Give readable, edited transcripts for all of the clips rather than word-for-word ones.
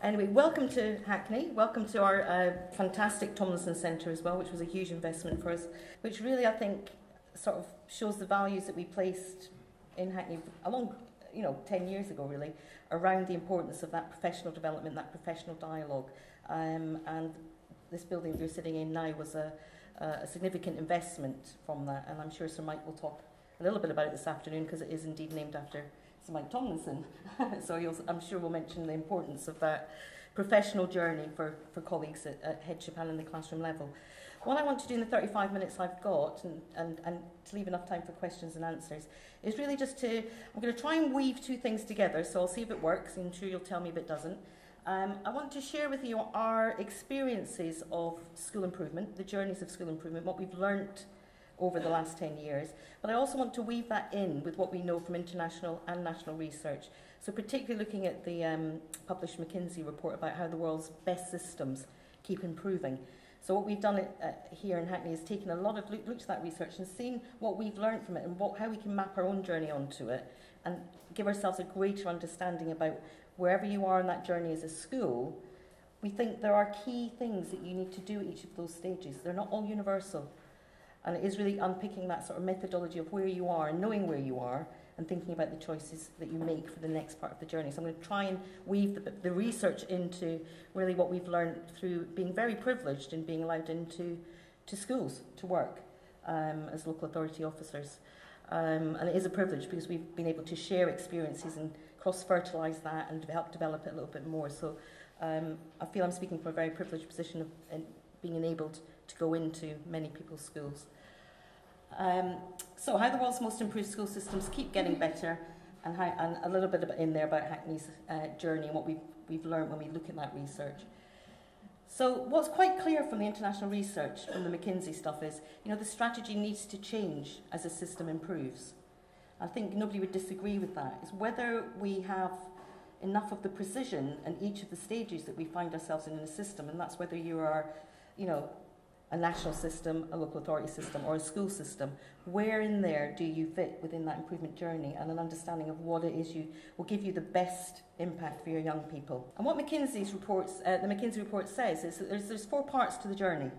Anyway, welcome to Hackney. Welcome to our fantastic Tomlinson Centre as well, which was a huge investment for us, which really, I think, sort of shows the values that we placed in Hackney along, 10 years ago, really, around the importance of that professional development, that professional dialogue. And this building that we're sitting in now was a significant investment from that, and I'm sure Sir Mike will talk a little bit about it this afternoon, because it is indeed named after Sir Mike Tomlinson. So I'm sure we'll mention the importance of that professional journey for colleagues at headship and in the classroom level. What I want to do in the 35 minutes I've got, and to leave enough time for questions and answers, is really just I'm going to try and weave two things together, so I'll see if it works, and I'm sure you'll tell me if it doesn't. I want to share with you our experiences of school improvement, the journeys of school improvement, what we've learnt over the last 10 years, but I also want to weave that in with what we know from international and national research. So particularly looking at the published Mckinsey report about how the world's best systems keep improving. So what we've done here in Hackney is taken a lot of looked at that research and seen what we've learned from it and how we can map our own journey onto it and give ourselves a greater understanding about wherever you are in that journey as a school. We think there are key things that you need to do at each of those stages. They're not all universal. And it is really unpicking that sort of methodology of where you are and knowing where you are and thinking about the choices that you make for the next part of the journey. So I'm going to try and weave the research into really what we've learned through being very privileged and being allowed into schools to work as local authority officers. And it is a privilege because we've been able to share experiences and cross-fertilise that and help develop it a little bit more. So I feel I'm speaking from a very privileged position of being enabled to go into many people's schools. So how the world's most improved school systems keep getting better, and a little bit in there about Hackney's journey and what we've learned when we look at that research. So what's quite clear from the international research, from the Mckinsey stuff, is the strategy needs to change as the system improves. I think nobody would disagree with that. It's whether we have enough of the precision in each of the stages that we find ourselves in a system, and that's whether you are, a national system, a local authority system, or a school system. Where in there do you fit within that improvement journey, and an understanding of what it is will give you the best impact for your young people. And what Mckinsey's reports, the Mckinsey report says is that there's 4 parts to the journey,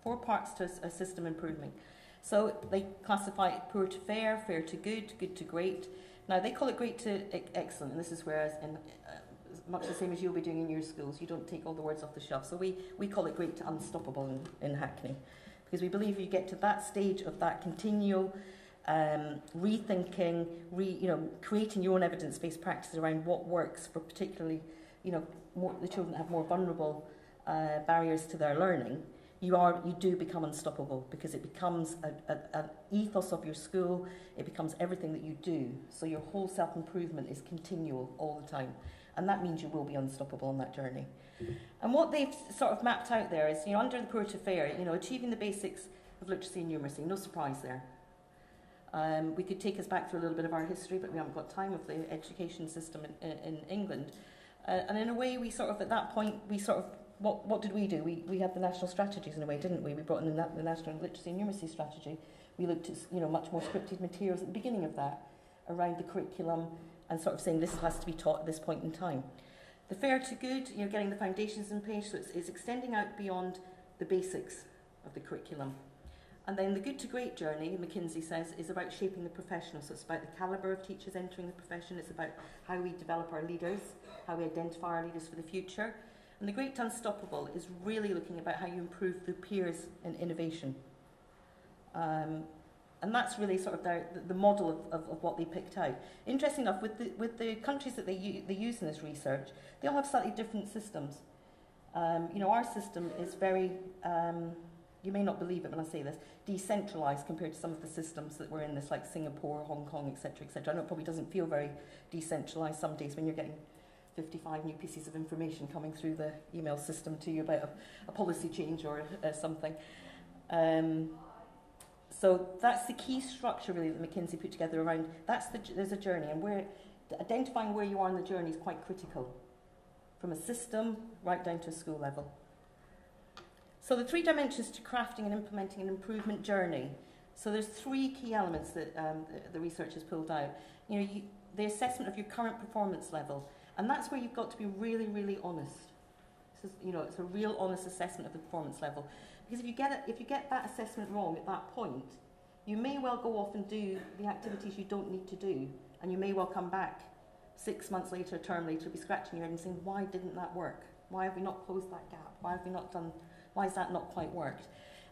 4 parts to a system improving. So they classify it poor to fair, fair to good, good to great. Now they call it great to excellent, and this is whereas in much the same as you'll be doing in your schools, you don't take all the words off the shelf. So we call it great to unstoppable in Hackney, because we believe you get to that stage of that continual rethinking, creating your own evidence-based practices around what works for particularly, the children that have more vulnerable barriers to their learning. You do become unstoppable, because it becomes an ethos of your school. It becomes everything that you do. So your whole self-improvement is continual all the time. And that means you will be unstoppable on that journey. And what they've sort of mapped out there is, under the poor to fair, achieving the basics of literacy and numeracy. No surprise there. We could take us back through a little bit of our history, but we haven't got time, of the education system in England. And in a way, we sort of, at that point, what did we do? We had the national strategies in a way, didn't we? We brought in the national literacy and numeracy strategy. We looked at, much more scripted materials at the beginning of that, around the curriculum, and sort of saying this has to be taught at this point in time. The fair to good, getting the foundations in place, so it's extending out beyond the basics of the curriculum. And then the good to great journey, McKinsey says, is about shaping the professional. So it's about the calibre of teachers entering the profession. It's about how we develop our leaders, how we identify our leaders for the future. And the great to unstoppable is really looking about how you improve through peers and innovation. And that's really sort of the model of what they picked out. Interesting enough, with the countries that they use in this research, they all have slightly different systems. Our system is very, you may not believe it when I say this, decentralised compared to some of the systems that were in this, like Singapore, Hong Kong, etc., etc. I know it probably doesn't feel very decentralised some days when you're getting 55 new pieces of information coming through the email system to you about a policy change or something. So that's the key structure really that McKinsey put together around, there's a journey, and identifying where you are in the journey is quite critical, from a system right down to a school level. So the 3 dimensions to crafting and implementing an improvement journey. So there's 3 key elements that the research has pulled out. The assessment of your current performance level, And that's where you've got to be really, really honest. This is, you know, it's a real honest assessment of the performance level. Because if you get that assessment wrong at that point, you may well go off and do the activities you don't need to do, and you may well come back 6 months later, a term later, be scratching your head and saying, why didn't that work? Why have we not closed that gap? Why has that not quite worked?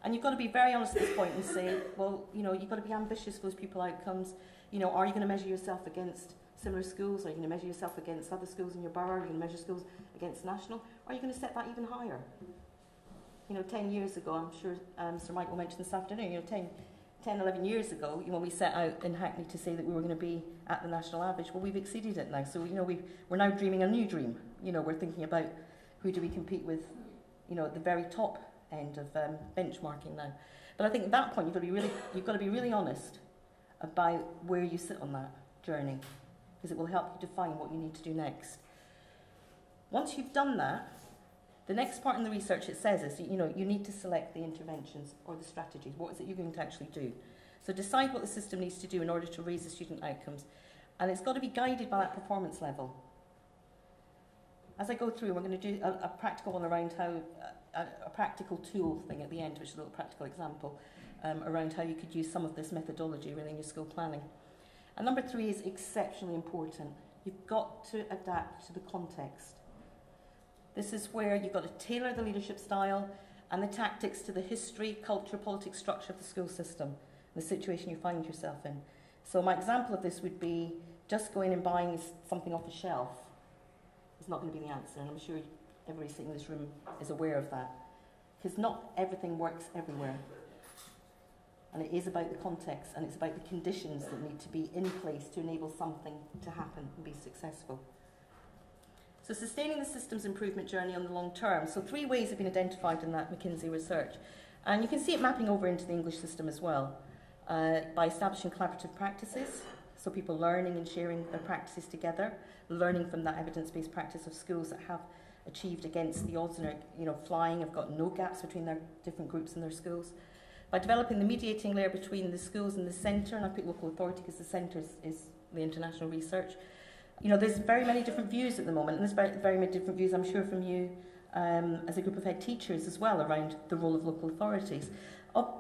And you've got to be very honest at this point and say, well, you know, you've got to be ambitious for those pupil outcomes. You know, are you going to measure yourself against similar schools? Are you going to measure yourself against other schools in your borough? Are you going to measure schools against national? Or are you going to set that even higher? You know, 10 years ago, I'm sure Sir Michael mentioned this afternoon, you know, 10, 11 years ago, you know, we set out in Hackney to say that we were going to be at the national average. Well, we've exceeded it now. So, you know, we're now dreaming a new dream. You know, we're thinking about who do we compete with, you know, at the very top end of benchmarking now. But I think at that point, you've got to be really honest about where you sit on that journey, because it will help you define what you need to do next. Once you've done that, the next part in the research it says is, you know, you need to select the interventions or the strategies. What is it you're going to actually do? So decide what the system needs to do in order to raise the student outcomes. And it's got to be guided by that performance level. As I go through, we're going to do a practical one around how, a practical tool thing at the end, which is a little practical example, around how you could use some of this methodology really in your school planning. And number 3 is exceptionally important. You've got to adapt to the context. This is where you've got to tailor the leadership style and the tactics to the history, culture, politics, structure of the school system, the situation you find yourself in. So my example of this would be just going and buying something off a shelf is not going to be the answer, and I'm sure everybody sitting in this room is aware of that, because not everything works everywhere. And it is about the context, and it's about the conditions that need to be in place to enable something to happen and be successful. So sustaining the system's improvement journey on the long term. So 3 ways have been identified in that Mckinsey research. And you can see it mapping over into the English system as well, by establishing collaborative practices, so people learning and sharing their practices together, learning from that evidence-based practice of schools that have achieved against the odds and are, you know, flying, have got no gaps between their different groups in their schools. By developing the mediating layer between the schools and the centre, and I put local authority because the centre is the international research. You know, there's very many different views at the moment, and there's very many different views, I'm sure, from you as a group of head teachers as well around the role of local authorities,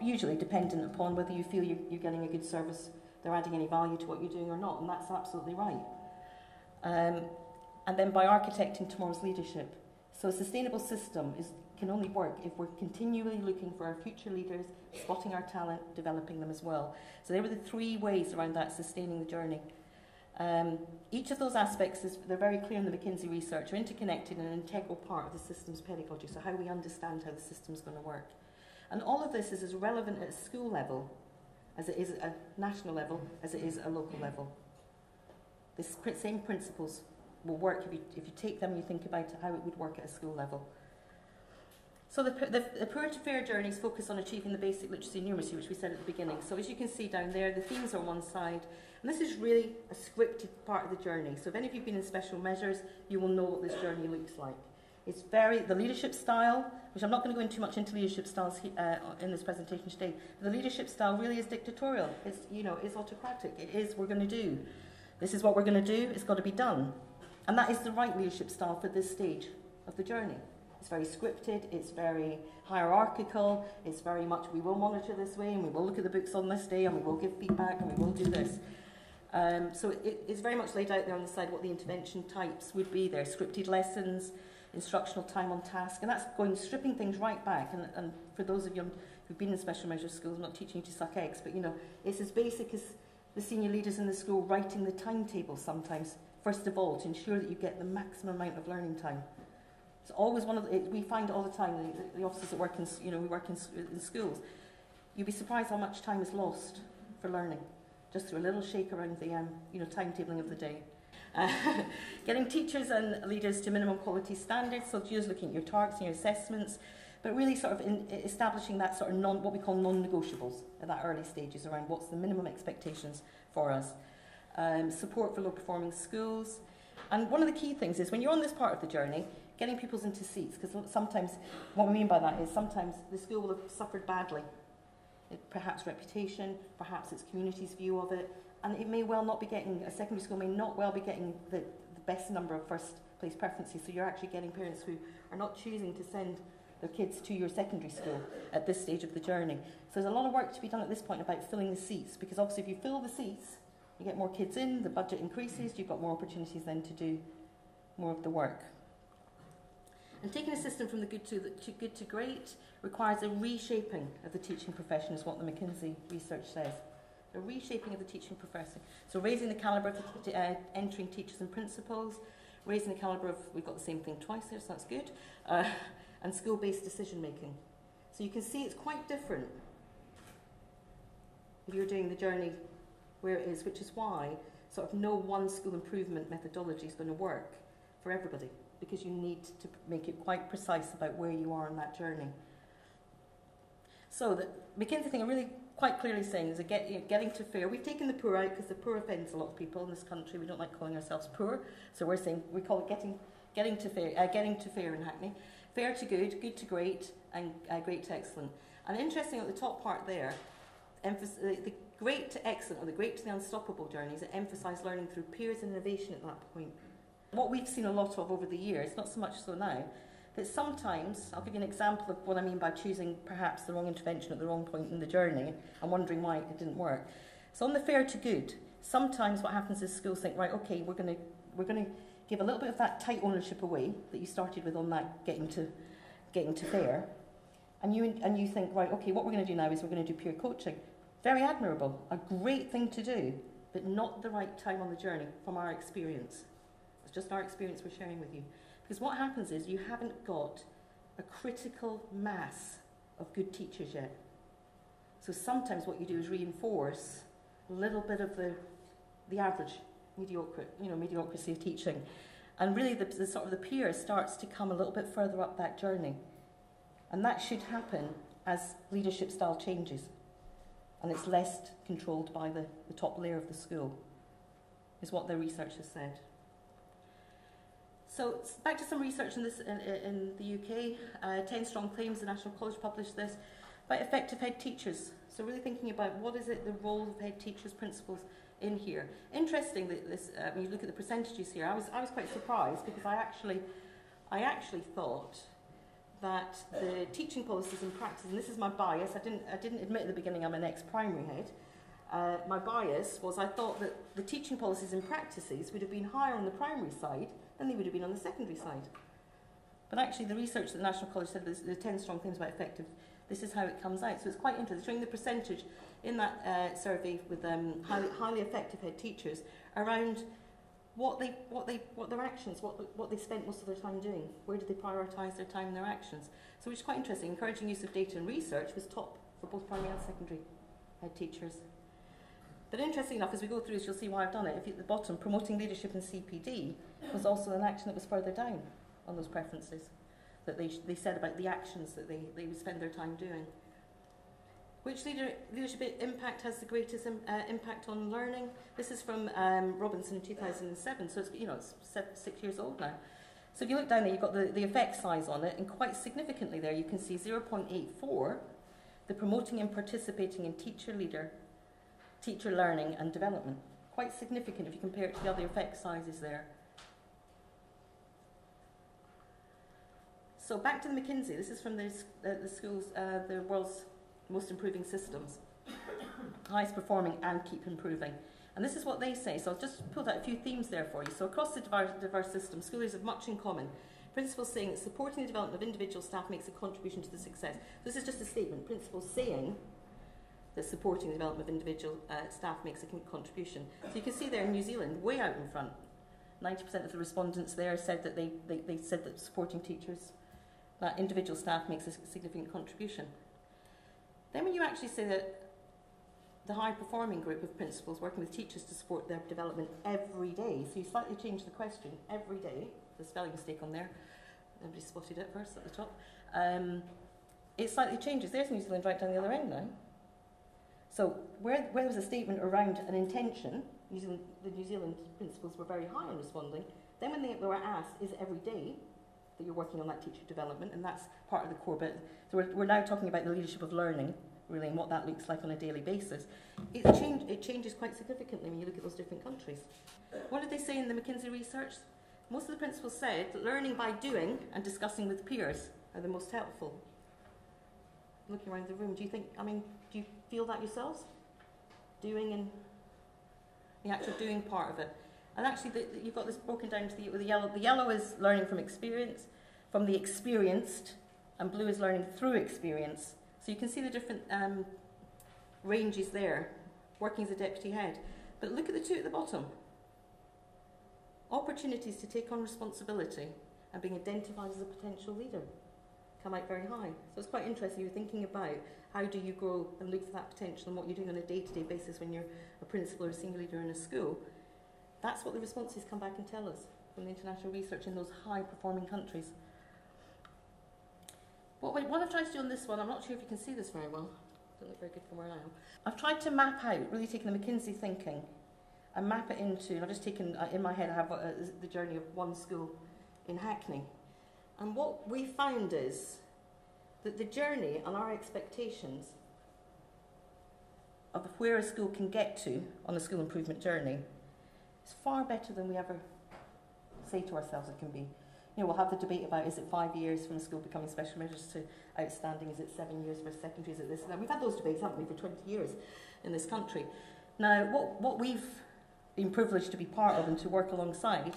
usually dependent upon whether you feel you're getting a good service, they're adding any value to what you're doing or not, and that's absolutely right. And then by architecting tomorrow's leadership. So a sustainable system can only work if we're continually looking for our future leaders, spotting our talent, developing them as well. So there were the 3 ways around that sustaining the journey. Each of those aspects, they're very clear in the Mckinsey research, are interconnected and an integral part of the system's pedagogy, so how we understand how the system's going to work. And all of this is as relevant at a school level as it is at a national level, as it is at a local level. The same principles will work if you take them and you think about how it would work at a school level. So the poor to fair journeys focus on achieving the basic literacy and numeracy, which we said at the beginning. So as you can see down there, the themes are on one side, and this is really a scripted part of the journey. So if any of you have been in special measures, you will know what this journey looks like. It's the leadership style, which I'm not going to go into too much into leadership styles in this presentation today. But the leadership style really is dictatorial. It's, you know, it's autocratic. It is, we're going to do. This is what we're going to do. It's got to be done. And that is the right leadership style for this stage of the journey. It's very scripted, it's very hierarchical, it's very much we will monitor this way and we will look at the books on this day and we will give feedback and we will do this. So it's very much laid out there on the side what the intervention types would be there. Scripted lessons, instructional time on task, and that's stripping things right back. And for those of you who've been in special measures schools, I'm not teaching you to suck eggs, but you know, it's as basic as the senior leaders in the school writing the timetable sometimes, first of all, to ensure that you get the maximum amount of learning time. It's always we find it all the time, the officers that work in, you know, we work in schools, you'd be surprised how much time is lost for learning, just through a little shake around the, you know, timetabling of the day. Getting teachers and leaders to minimum quality standards, so just looking at your targets and your assessments, but really sort of establishing that sort of what we call non-negotiables at that early stages around what's the minimum expectations for us. Support for low-performing schools. And one of the key things is when you're on this part of the journey, getting people into seats, because sometimes, what we mean by that is sometimes the school will have suffered badly. Perhaps reputation, perhaps its community's view of it, and it may well not be getting, a secondary school may not well be getting the best number of first place preferences. So you're actually getting parents who are not choosing to send their kids to your secondary school at this stage of the journey. So there's a lot of work to be done at this point about filling the seats, because obviously if you fill the seats, you get more kids in, the budget increases, you've got more opportunities then to do more of the work. And taking a system from the good to great requires a reshaping of the teaching profession, is what the Mckinsey research says. A reshaping of the teaching profession. So raising the calibre of the entering teachers and principals, raising the calibre of, we've got the same thing twice there, so that's good, and school-based decision making. So you can see it's quite different if you're doing the journey where it is, which is why sort of no one school improvement methodology is going to work for everybody, because you need to make it quite precise about where you are on that journey. So the Mckinsey thing are really quite clearly saying is getting to fair. We've taken the poor out because the poor offends a lot of people in this country. We don't like calling ourselves poor, so we're saying we call it getting to fair in Hackney. Fair to good, good to great, and great to excellent. And interesting at the top part there, the great to excellent or the great to the unstoppable journeys that emphasise learning through peers and innovation at that point. What we've seen a lot of over the years, not so much so now, that sometimes, I'll give you an example of what I mean by choosing perhaps the wrong intervention at the wrong point in the journey and wondering why it didn't work. So on the fair to good, sometimes what happens is schools think, right, okay, we're going to give a little bit of that tight ownership away that you started with on that getting to fair, and you think, right, okay, what we're going to do now is we're going to do peer coaching. Very admirable, a great thing to do, but not the right time on the journey from our experience. It's just our experience we're sharing with you. Because what happens is you haven't got a critical mass of good teachers yet. So sometimes what you do is reinforce a little bit of the average mediocrity of teaching. And really the sort of the peer starts to come a little bit further up that journey. And that should happen as leadership style changes. And it's less controlled by the top layer of the school, is what the research has said. So back to some research in the UK. 10 Strong Claims, the National College published this, about effective head teachers. So really thinking about what is it, the role of head teachers, principals in here. Interesting that this, when you look at the percentages here, I was quite surprised, because I actually thought that the teaching policies and practice, and this is my bias, I didn't admit at the beginning I'm an ex-primary head. My bias was I thought that the teaching policies and practices would have been higher on the primary side than they would have been on the secondary side. But actually the research that the National College said, the 10 strong claims about effective, this is how it comes out. So it's quite interesting, showing the percentage in that survey with highly effective head teachers around what their actions, what they spent most of their time doing. Where did they prioritise their time and their actions? So which is quite interesting. Encouraging use of data and research was top for both primary and secondary head teachers. But interesting enough, as we go through this, you'll see why I've done it. If you, at the bottom, promoting leadership in CPD was also an action that was further down on those preferences, that they said about the actions that they would spend their time doing. Which leadership impact has the greatest impact on learning? This is from Robinson in 2007, so it's 6 years old now. So if you look down there, you've got the effect size on it, and quite significantly there you can see 0.84, the promoting and participating in teacher learning and development. Quite significant if you compare it to the other effect sizes there. So back to the Mckinsey. This is from the schools, the world's most improving systems. Highest performing and keep improving. And this is what they say. So I've just pulled out a few themes there for you. So across the diverse system, schools have much in common. Principals saying that supporting the development of individual staff makes a contribution to the success. This is just a statement. Principals saying that supporting the development of individual staff makes a contribution. So you can see there in New Zealand, way out in front, 90% of the respondents there said that they said that supporting teachers, that individual staff makes a significant contribution. Then when you actually say that the high-performing group of principals working with teachers to support their development every day, so you slightly change the question, every day, the spelling mistake on there, nobody spotted it first at the top, it slightly changes. There's New Zealand right down the other end now. So where there was a statement around an intention, the New Zealand principals were very high on responding. Then when they were asked, is it every day that you're working on that teacher development, and that's part of the core bit. So we're now talking about the leadership of learning, really, and what that looks like on a daily basis. It changes quite significantly when you look at those different countries. What did they say in the Mckinsey research? most of the principals said that learning by doing and discussing with peers are the most helpful. Looking around the room, do you feel that yourselves? Doing and the actual doing part of it. And actually, you've got this broken down to the yellow. The yellow is learning from experience, from the experienced, and blue is learning through experience. So you can see the different ranges there, working as a deputy head. But look at the two at the bottom. Opportunities to take on responsibility and being identified as a potential leader come out very high. So it's quite interesting. You're thinking about how do you grow and look for that potential and what you're doing on a day-to-day basis when you're a principal or a senior leader in a school. That's what the responses come back and tell us from the international research in those high-performing countries. What I've tried to do on this one, I'm not sure if you can see this very well. Doesn't look very good from where I am. I've tried to map out, really taking the Mckinsey thinking and map it into, and I've just taken, in my head I have the journey of one school in Hackney. And what we found is that the journey and our expectations of where a school can get to on the school improvement journey is far better than we ever say to ourselves it can be. You know, we'll have the debate about, is it 5 years from a school becoming special measures to outstanding, is it 7 years for secondary, is it this and that? We've had those debates, haven't we, for 20 years in this country. Now, what we've been privileged to be part of and to work alongside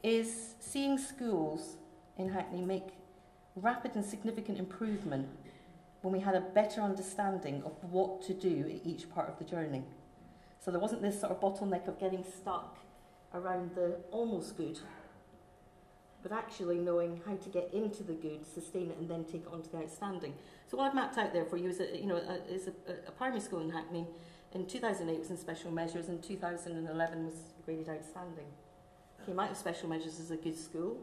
is seeing schools in Hackney make rapid and significant improvement when we had a better understanding of what to do at each part of the journey. So there wasn't this sort of bottleneck of getting stuck around the almost good, but actually knowing how to get into the good, sustain it, and then take it on to the outstanding. So what I've mapped out there for you is a primary school in Hackney. In 2008 was in special measures, and 2011 was graded outstanding. Came out of special measures as a good school,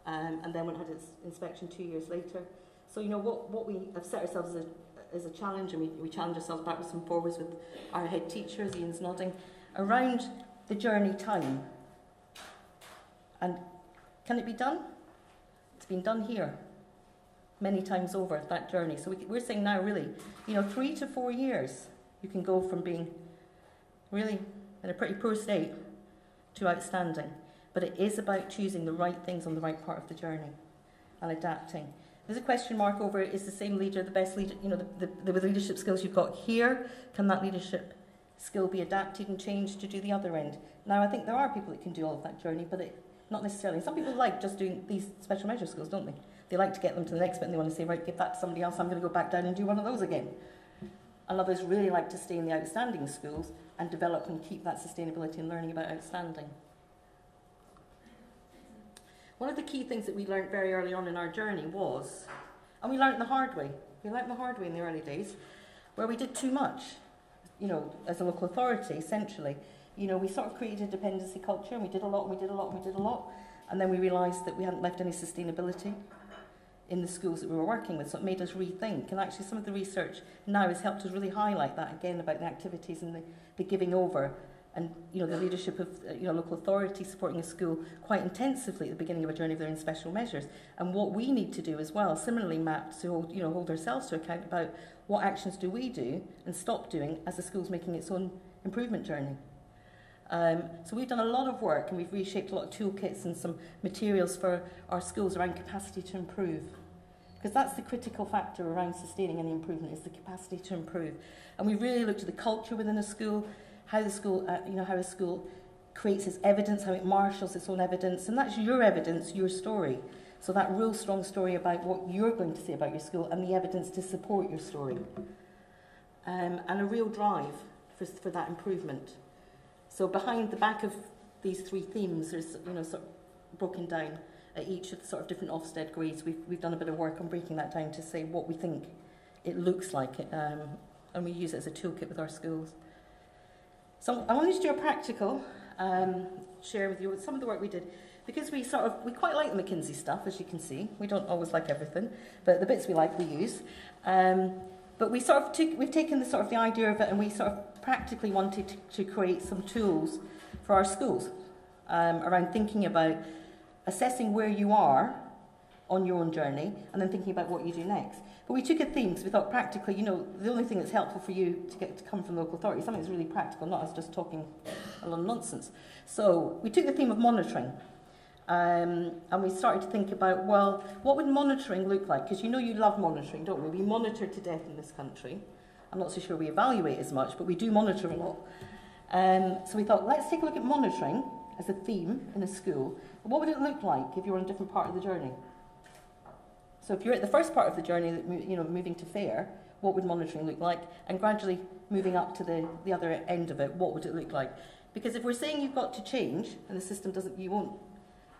and then went and had its inspection 2 years later. So you know what we have set ourselves as a challenge, and we challenge ourselves backwards and forwards with our head teachers, Ian's nodding, around the journey time. And can it be done? It's been done here many times over, that journey. So we're saying now, really, 3 to 4 years, you can go from being really in a pretty poor state to outstanding. But it is about choosing the right things on the right part of the journey and adapting. There's a question mark over, is the same leader the best leader? The leadership skills you've got here, can that leadership skill be adapted and changed to do the other end? Now, I think there are people that can do all of that journey, but not necessarily. Some people like just doing these special measure skills, don't they? They like to get them to the next bit and they want to say, right, give that to somebody else, I'm going to go back down and do one of those again. And others really like to stay in the outstanding schools and develop and keep that sustainability and learning about outstanding. One of the key things that we learned very early on in our journey was, and we learned the hard way, in the early days, where we did too much, as a local authority, centrally. We sort of created a dependency culture, and we did a lot, and we did a lot, and we did a lot, and then we realised that we hadn't left any sustainability in the schools that we were working with, so it made us rethink. And actually some of the research now has helped us really highlight that again about the activities and the giving over, and the leadership of local authority supporting a school quite intensively at the beginning of a journey if they're in special measures, and what we need to do as well, similarly mapped to hold ourselves to account about what actions do we do and stop doing as the school's making its own improvement journey. So we've done a lot of work, and we've reshaped a lot of toolkits and some materials for our schools around capacity to improve, because that's the critical factor around sustaining any improvement, is the capacity to improve. And we really looked at the culture within a school, how the school, how a school creates its evidence, how it marshals its own evidence, and that's your evidence, your story. So that real strong story about what you're going to say about your school and the evidence to support your story, and a real drive for that improvement. So behind the back of these three themes, there's sort of broken down at each of the sort of different Ofsted grades. We've done a bit of work on breaking that down to say what we think it looks like, and we use it as a toolkit with our schools. So I wanted to do a practical, share with you some of the work we did, because we quite like the Mckinsey stuff, as you can see. We don't always like everything, but the bits we like we use. But we've taken the idea of it, and we sort of practically wanted to create some tools for our schools around thinking about assessing where you are on your own journey and then thinking about what you do next. But we took a theme because we thought practically, the only thing that's helpful for you to come from local authority is something that's really practical, not us just talking a lot of nonsense. So we took the theme of monitoring, And we started to think about, well, what would monitoring look like? Because you know you love monitoring, don't we? We monitor to death in this country. I'm not so sure we evaluate as much, but we do monitor a lot. So we thought, let's take a look at monitoring as a theme in a school. What would it look like if you were on a different part of the journey? So if you're at the first part of the journey, moving to fair, what would monitoring look like? And gradually moving up to the other end of it, what would it look like? Because if we're saying you've got to change, and the system doesn't, you won't,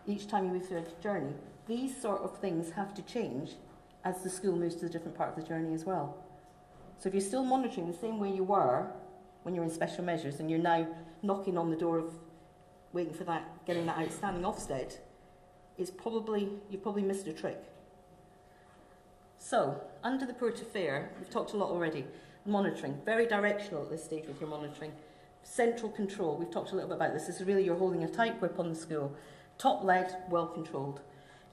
each time you move through a journey, these sort of things have to change as the school moves to a different part of the journey as well. So if you're still monitoring the same way you were when you're in special measures, and you're now knocking on the door of waiting for that, getting that outstanding Ofsted, you've probably missed a trick. So, under the poor to fair, we've talked a lot already. Monitoring, very directional at this stage with your monitoring. Central control, we've talked a little bit about this. This is really you're holding a tight grip on the school. Top-led, well-controlled.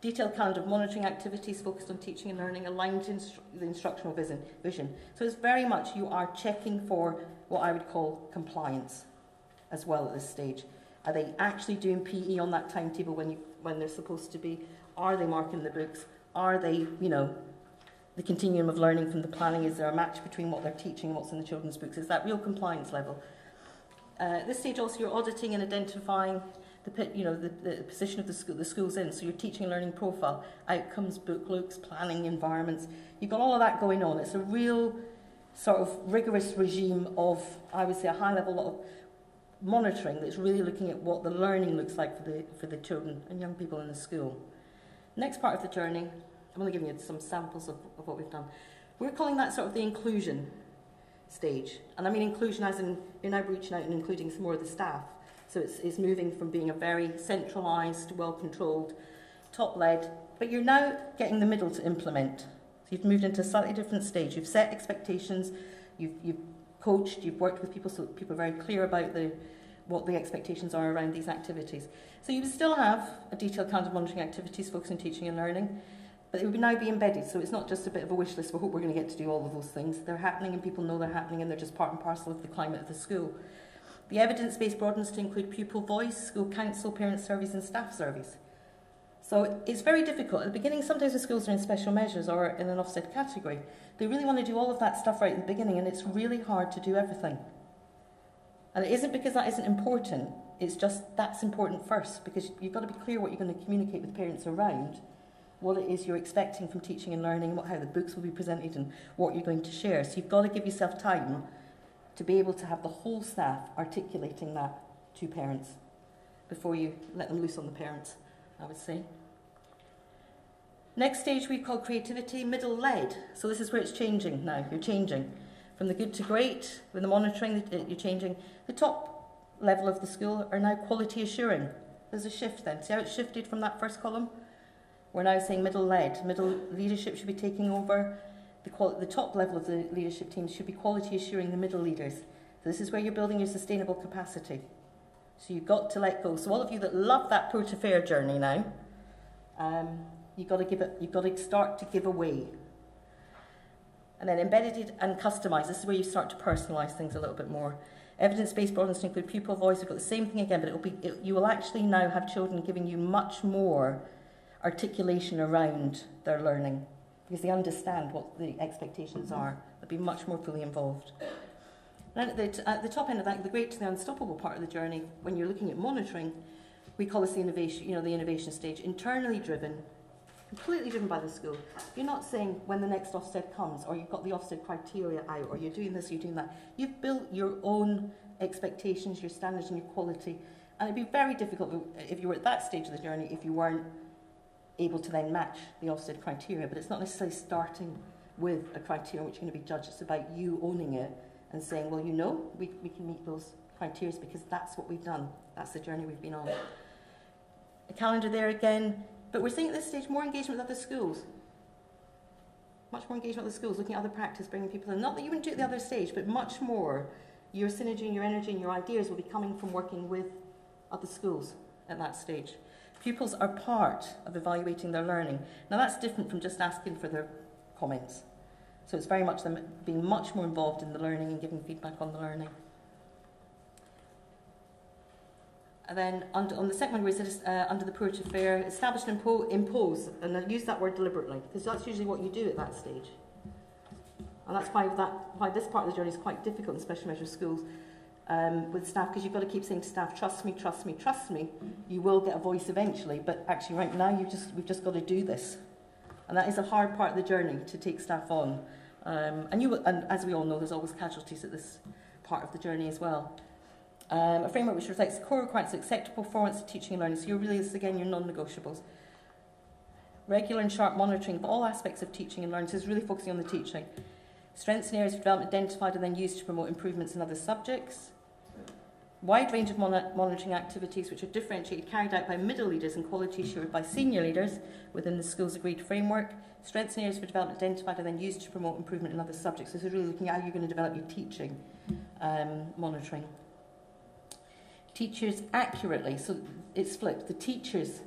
Detailed calendar of monitoring activities focused on teaching and learning, aligned to the instructional vision. So it's very much you are checking for what I would call compliance as well at this stage. Are they actually doing PE on that timetable when they're supposed to be? Are they marking the books? Are they, the continuum of learning from the planning? Is there a match between what they're teaching and what's in the children's books? Is that real compliance level? At this stage also you're auditing and identifying the position of the school's in. So your teaching and learning profile, outcomes, book looks, planning, environments. You've got all of that going on. It's a real sort of rigorous regime of, I would say, a high level of monitoring that's really looking at what the learning looks like for the children and young people in the school. Next part of the journey, I'm only giving you some samples of what we've done. We're calling that sort of the inclusion stage. And I mean inclusion as in you're now reaching out and including some more of the staff. So it's moving from being a very centralised, well-controlled, top-led, but you're now getting the middle to implement. So you've moved into a slightly different stage. You've set expectations, you've coached, you've worked with people so that people are very clear about what the expectations are around these activities. So you would still have a detailed calendar of monitoring activities focused on teaching and learning, but it would now be embedded, so it's not just a bit of a wish list, we hope we're going to get to do all of those things. They're happening and people know they're happening and they're just part and parcel of the climate of the school. The evidence base broadens to include pupil voice, school council, parent surveys and staff surveys. So it's very difficult. At the beginning, sometimes the schools are in special measures or in an Ofsted category. They really want to do all of that stuff right at the beginning, and it's really hard to do everything. And it isn't because that isn't important, it's just that's important first, because you've got to be clear what you're going to communicate with parents around, what it is you're expecting from teaching and learning, how the books will be presented and what you're going to share. So you've got to give yourself time to be able to have the whole staff articulating that to parents before you let them loose on the parents, I would say. Next stage we call creativity, middle-led. So this is where it's changing now. You're changing from the good to great. With the monitoring, you're changing. The top level of the school are now quality assuring. There's a shift then. See how it's shifted from that first column? We're now saying middle-led. Middle leadership should be taking over. The top level of the leadership teams should be quality assuring the middle leaders. So this is where you're building your sustainable capacity. So you've got to let go. So all of you that love that poor to fair journey now, you've got to start to give away. And then embedded and customised. This is where you start to personalise things a little bit more. Evidence-based broadens to include pupil voice. We've got the same thing again, but you will actually now have children giving you much more articulation around their learning, because they understand what the expectations are. They'll be much more fully involved. And at the top end of that, the great to the unstoppable part of the journey, when you're looking at monitoring, we call this the innovation stage. Internally driven, completely driven by the school. You're not saying when the next Ofsted comes, or you've got the Ofsted criteria out, or you're doing this, you're doing that. You've built your own expectations, your standards and your quality. And it'd be very difficult if you were at that stage of the journey if you weren't able to then match the Ofsted criteria. But it's not necessarily starting with a criteria which you're going to be judged. It's about you owning it and saying, well, we can meet those criteria because that's what we've done. That's the journey we've been on. A calendar there again. But we're seeing at this stage more engagement with other schools. Much more engagement with the schools, looking at other practice, bringing people in. Not that you wouldn't do it at the other stage, but much more. Your synergy and your energy and your ideas will be coming from working with other schools at that stage. Pupils are part of evaluating their learning. Now that's different from just asking for their comments. So it's very much them being much more involved in the learning and giving feedback on the learning. And then on the second one, where it says under the poor to fair, establish and impose, and I use that word deliberately, because that's usually what you do at that stage. And that's why this part of the journey is quite difficult in special measure schools with staff, because you've got to keep saying to staff, trust me, trust me, trust me. You will get a voice eventually, but actually right now we've just got to do this. And that is a hard part of the journey, to take staff on. And as we all know, there's always casualties at this part of the journey as well. A framework which reflects the core requirements of acceptable performance of teaching and learning. So this is again your non-negotiables. Regular and sharp monitoring of all aspects of teaching and learning. So it's really focusing on the teaching. Strengths and areas of development identified and then used to promote improvements in other subjects. Wide range of monitoring activities which are differentiated, carried out by middle leaders and quality assured by senior leaders within the school's agreed framework. Strengths and areas for development identified and then used to promote improvement in other subjects. So this is really looking at how you're going to develop your teaching monitoring. Teachers accurately, so it's flipped, the teachers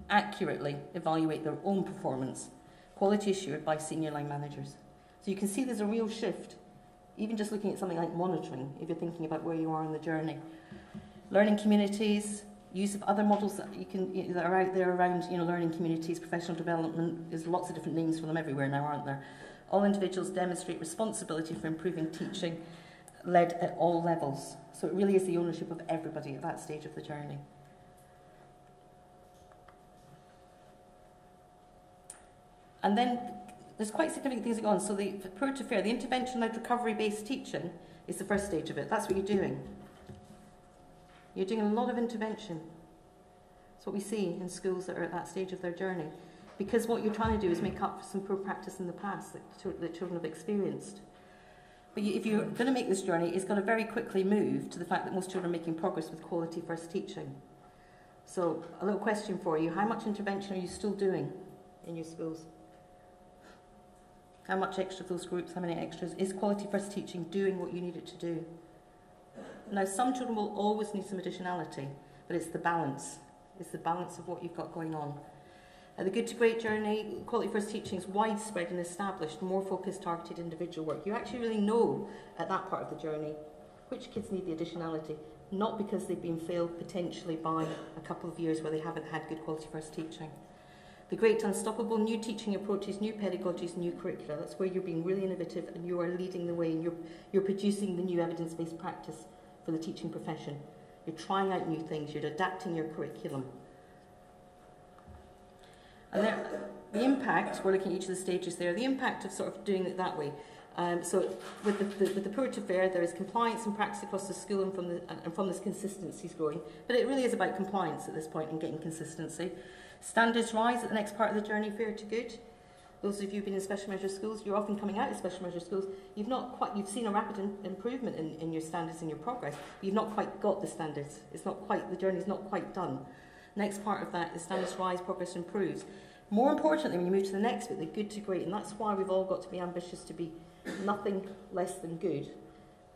accurately evaluate their own performance, quality assured by senior line managers. So you can see there's a real shift, even just looking at something like monitoring, if you're thinking about where you are on the journey. Learning communities, use of other models that that are out there around, learning communities, professional development. There's lots of different names for them everywhere now, aren't there? All individuals demonstrate responsibility for improving teaching, led at all levels. So it really is the ownership of everybody at that stage of the journey. And then there's quite significant things that go on. So the poor to fair, the intervention-led recovery-based teaching is the first stage of it. That's what you're doing. You're doing a lot of intervention. It's what we see in schools that are at that stage of their journey. Because what you're trying to do is make up for some poor practice in the past that children have experienced. But if you're going to make this journey, it's got to very quickly move to the fact that most children are making progress with quality first teaching. So a little question for you. How much intervention are you still doing in your schools? How much extra of those groups, how many extras? Is quality first teaching doing what you need it to do? Now, some children will always need some additionality, but it's the balance. It's the balance of what you've got going on. The Good to Great journey, quality first teaching is widespread and established, more focused, targeted individual work. You actually really know at that part of the journey which kids need the additionality, not because they've been failed potentially by a couple of years where they haven't had good quality first teaching. The Great Unstoppable, new teaching approaches, new pedagogies, new curricula. That's where you're being really innovative and you are leading the way and you're producing the new evidence-based practice for the teaching profession. You're trying out new things, you're adapting your curriculum. And the impact, we're looking at each of the stages there, the impact of sort of doing it that way. So with the poor to fair, there is compliance and practice across the school and from this consistency is growing. But it really is about compliance at this point and getting consistency. Standards rise at the next part of the journey, fair to good. Those of you who've been in special measure schools, you're often coming out of special measure schools, you've seen a rapid improvement in your standards and your progress, but you've not quite got the standards. The journey's not quite done. Next part of that is standards rise, progress improves. More importantly, when you move to the next bit, the good to great, and that's why we've all got to be ambitious to be nothing less than good,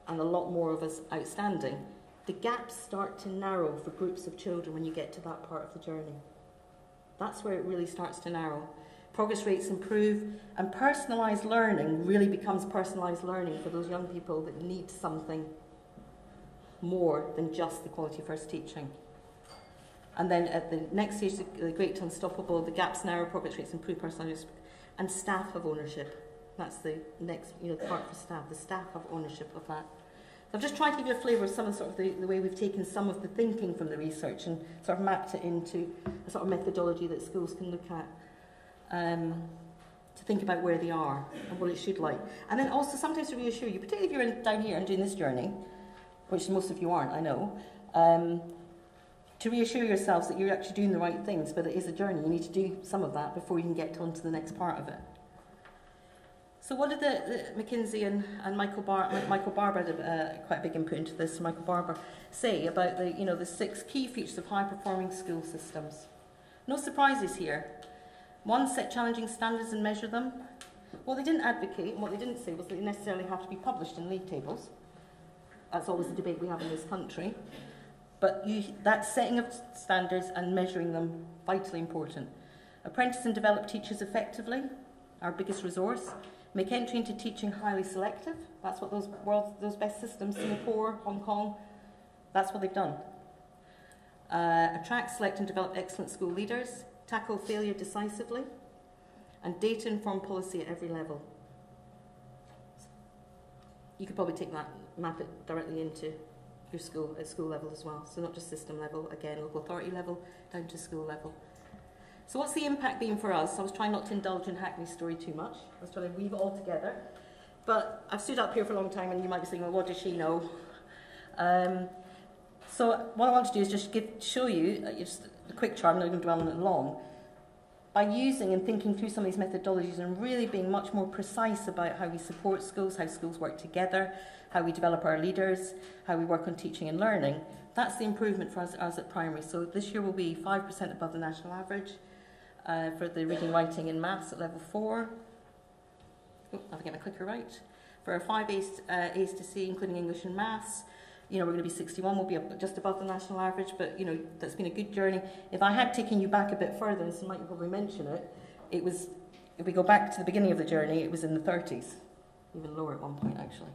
and a lot more of us outstanding. The gaps start to narrow for groups of children when you get to that part of the journey. That's where it really starts to narrow. Progress rates improve, and personalised learning really becomes personalised learning for those young people that need something more than just the quality first teaching. And then at the next stage, the Great to Unstoppable, the gaps narrow, progress rates improve, personalised, and staff have ownership. That's the next part for staff. The staff have ownership of that. So I've just tried to give you a flavour of some of sort of the way we've taken some of the thinking from the research and sort of mapped it into a sort of methodology that schools can look at to think about where they are and what it should like. And then also sometimes to reassure you, particularly if you're down here and doing this journey, which most of you aren't, I know, to reassure yourselves that you're actually doing the right things, but it is a journey. You need to do some of that before you can get on to the next part of it. So what did the Mckinsey and Michael Barber had quite a big input into this, Michael Barber, say about the 6 key features of high-performing school systems? No surprises here. 1, set challenging standards and measure them. What they didn't advocate and what they didn't say was that they necessarily have to be published in league tables. That's always the debate we have in this country. But that setting of standards and measuring them, vitally important. Apprentice and develop teachers effectively, our biggest resource. Make entry into teaching highly selective. That's what those best systems, Singapore, Hong Kong, that's what they've done. attract, select and develop excellent school leaders, tackle failure decisively, and data-informed policy at every level. You could probably take that, map it directly into your school, at school level as well. So not just system level, again, local authority level, down to school level. So what's the impact been for us? I was trying not to indulge in Hackney's story too much. I was trying to weave it all together. But I've stood up here for a long time and you might be saying, well, what does she know? So what I want to do is just show you just a quick chart, I'm not going to dwell on it long, by using and thinking through some of these methodologies and really being much more precise about how we support schools, how schools work together, how we develop our leaders, how we work on teaching and learning. That's the improvement for us at primary. So this year will be 5% above the national average for the reading, writing and maths at level 4. Oh, I have to get my clicker right. For our 5 A's to C, including English and maths, you know, we're going to be 61, we'll be just above the national average, but, you know, that's been a good journey. If I had taken you back a bit further, and so Mike will probably mention it, it was, if we go back to the beginning of the journey, it was in the 30s, even lower at one point, actually.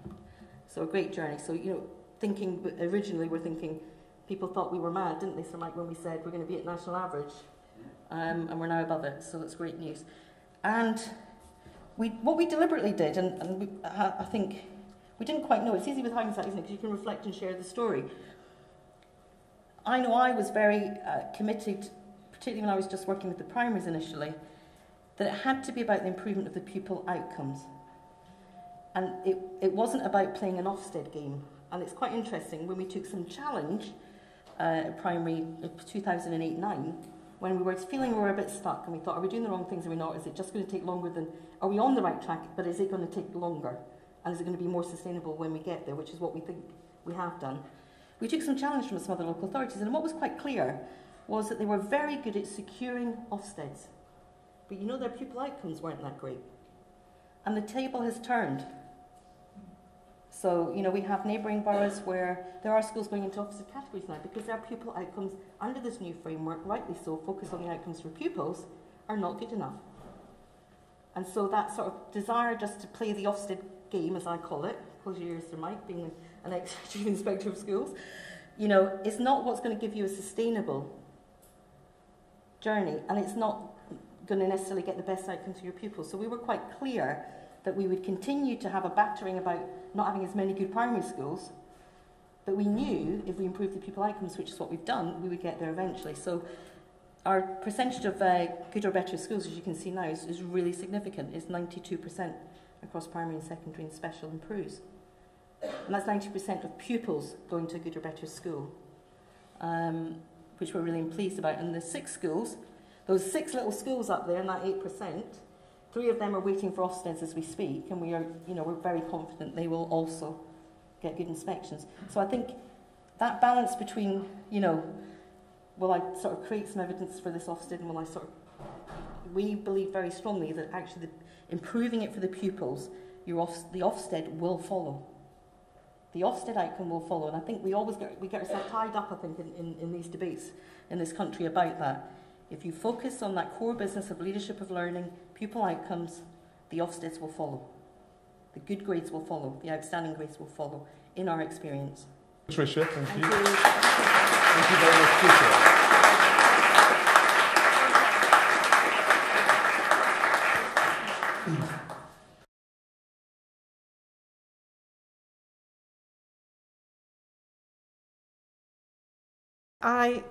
So a great journey. So, you know, thinking, originally we're thinking, people thought we were mad, didn't they, Sir Mike, when we said we're going to be at national average, and we're now above it, so that's great news. And what we deliberately did, I think, we didn't quite know. It's easy with hindsight, isn't it? Because you can reflect and share the story. I know I was very committed, particularly when I was just working with the primaries initially, that it had to be about the improvement of the pupil outcomes. And it wasn't about playing an Ofsted game. And it's quite interesting, when we took some challenge at primary 2008-9, when we were feeling we were a bit stuck and we thought, are we doing the wrong things or are we not? Is it just going to take longer than, are we on the right track, but is it going to take longer? And is it going to be more sustainable when we get there, which is what we think we have done. We took some challenge from some other local authorities, and what was quite clear was that they were very good at securing Ofsteds. But you know, their pupil outcomes weren't that great. And the table has turned. So, you know, we have neighbouring boroughs where there are schools going into Ofsted categories now because their pupil outcomes under this new framework, rightly so, focus on the outcomes for pupils, are not good enough. And so that sort of desire just to play the Ofsted game, as I call it, close your ears to Mike, being an ex-chief inspector of schools, you know, it's not what's going to give you a sustainable journey, and it's not going to necessarily get the best outcomes for your pupils. So we were quite clear that we would continue to have a battering about not having as many good primary schools, but we knew if we improved the pupil outcomes, which is what we've done, we would get there eventually. So our percentage of good or better schools, as you can see now, is really significant. It's 92% across primary and secondary and special and PRUs. And that's 90% of pupils going to a good or better school, which we're really pleased about. And the 6 schools, those 6 little schools up there, and that 8%, 3 of them are waiting for Ofsteds as we speak, and we are, you know, we're very confident they will also get good inspections. So I think that balance between, you know, will I sort of create some evidence for this Ofsted, and will I sort of, we believe very strongly that actually improving it for the pupils, the Ofsted will follow. The Ofsted outcome will follow, and I think we always get ourselves tied up, I think, in these debates in this country about that. If you focus on that core business of leadership of learning, pupil outcomes, the Ofsteds will follow. The good grades will follow. The outstanding grades will follow, in our experience. Tricia, thank you. Thank you very much, Tricia. I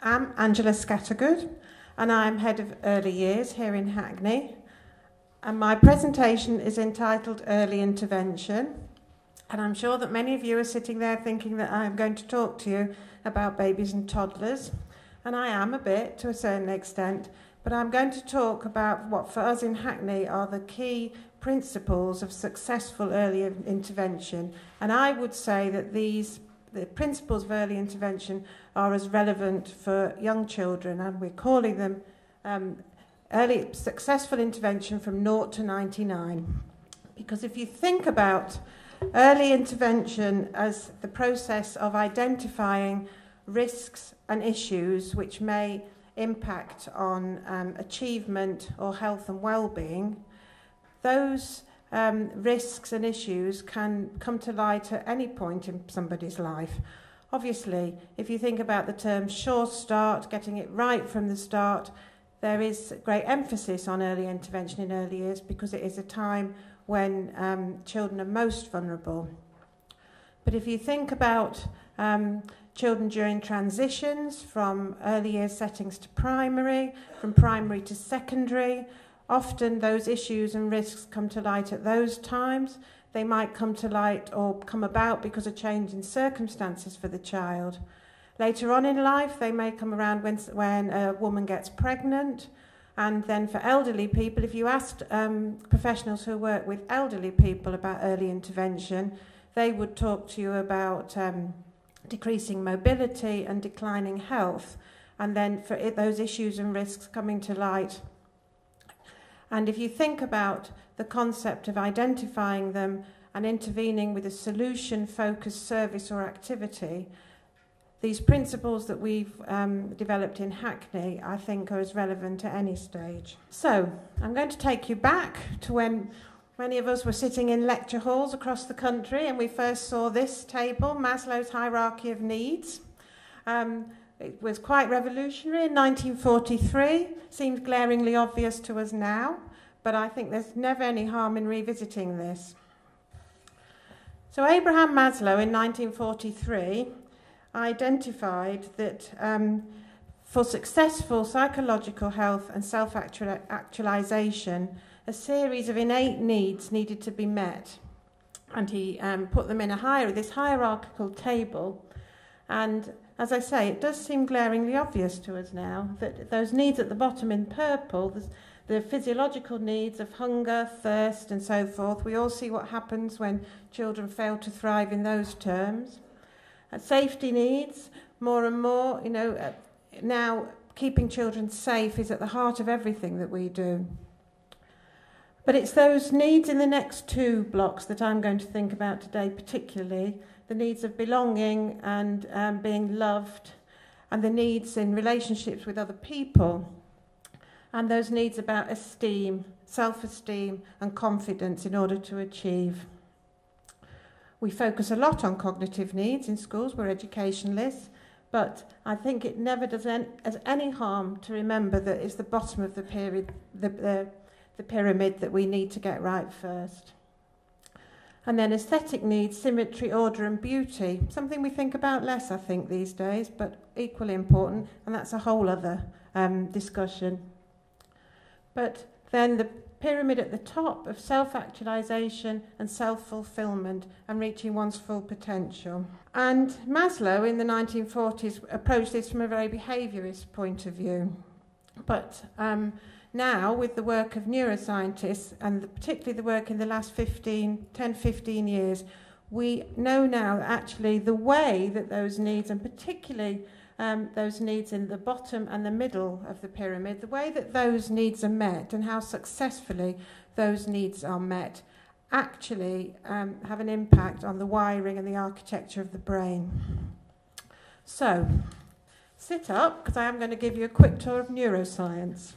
am Angela Scattergood, and I am Head of Early Years here in Hackney. And my presentation is entitled Early Intervention. And I'm sure that many of you are sitting there thinking that I'm going to talk to you about babies and toddlers. And I am a bit, to a certain extent. But I'm going to talk about what for us in Hackney are the key principles of successful early intervention. And I would say that the principles of early intervention are as relevant for young children, and we're calling them early successful intervention from 0 to 99. Because if you think about early intervention as the process of identifying risks and issues which may impact on achievement or health and well-being, those risks and issues can come to light at any point in somebody's life. Obviously, if you think about the term sure start, getting it right from the start, there is great emphasis on early intervention in early years because it is a time when children are most vulnerable. But if you think about children during transitions from early years settings to primary, from primary to secondary, often those issues and risks come to light at those times. They might come to light or come about because of change in circumstances for the child. Later on in life, they may come around when a woman gets pregnant. And then for elderly people, if you asked professionals who work with elderly people about early intervention, they would talk to you about decreasing mobility and declining health, and then for those issues and risks coming to light. And if you think about the concept of identifying them and intervening with a solution-focused service or activity, these principles that we've developed in Hackney, I think, are as relevant at any stage. So I'm going to take you back to when many of us were sitting in lecture halls across the country and we first saw this table, Maslow's hierarchy of needs. It was quite revolutionary in 1943, seems glaringly obvious to us now, but I think there's never any harm in revisiting this. So Abraham Maslow in 1943 identified that for successful psychological health and self-actualization, a series of innate needs needed to be met. And he put them in this hierarchical table. And as I say, it does seem glaringly obvious to us now that those needs at the bottom in purple, the physiological needs of hunger, thirst, and so forth, we all see what happens when children fail to thrive in those terms. Safety needs, more and more, now keeping children safe is at the heart of everything that we do. But it's those needs in the next two blocks that I'm going to think about today particularly, the needs of belonging and being loved, and the needs in relationships with other people, and those needs about esteem, self-esteem and confidence in order to achieve. We focus a lot on cognitive needs in schools, we're educationalists, but I think it never does any harm to remember that it's the bottom of the pyramid that we need to get right first. And then aesthetic needs, symmetry, order and beauty, something we think about less, I think, these days, but equally important, and that's a whole other discussion. But then the pyramid at the top of self-actualization and self-fulfillment and reaching one's full potential. And Maslow in the 1940s approached this from a very behaviourist point of view. But now, with the work of neuroscientists, and particularly the work in the last 10-15 years, we know now that actually the way that those needs, and particularly those needs in the bottom and the middle of the pyramid, the way that those needs are met and how successfully those needs are met actually have an impact on the wiring and the architecture of the brain. So, sit up, because I am going to give you a quick tour of neuroscience.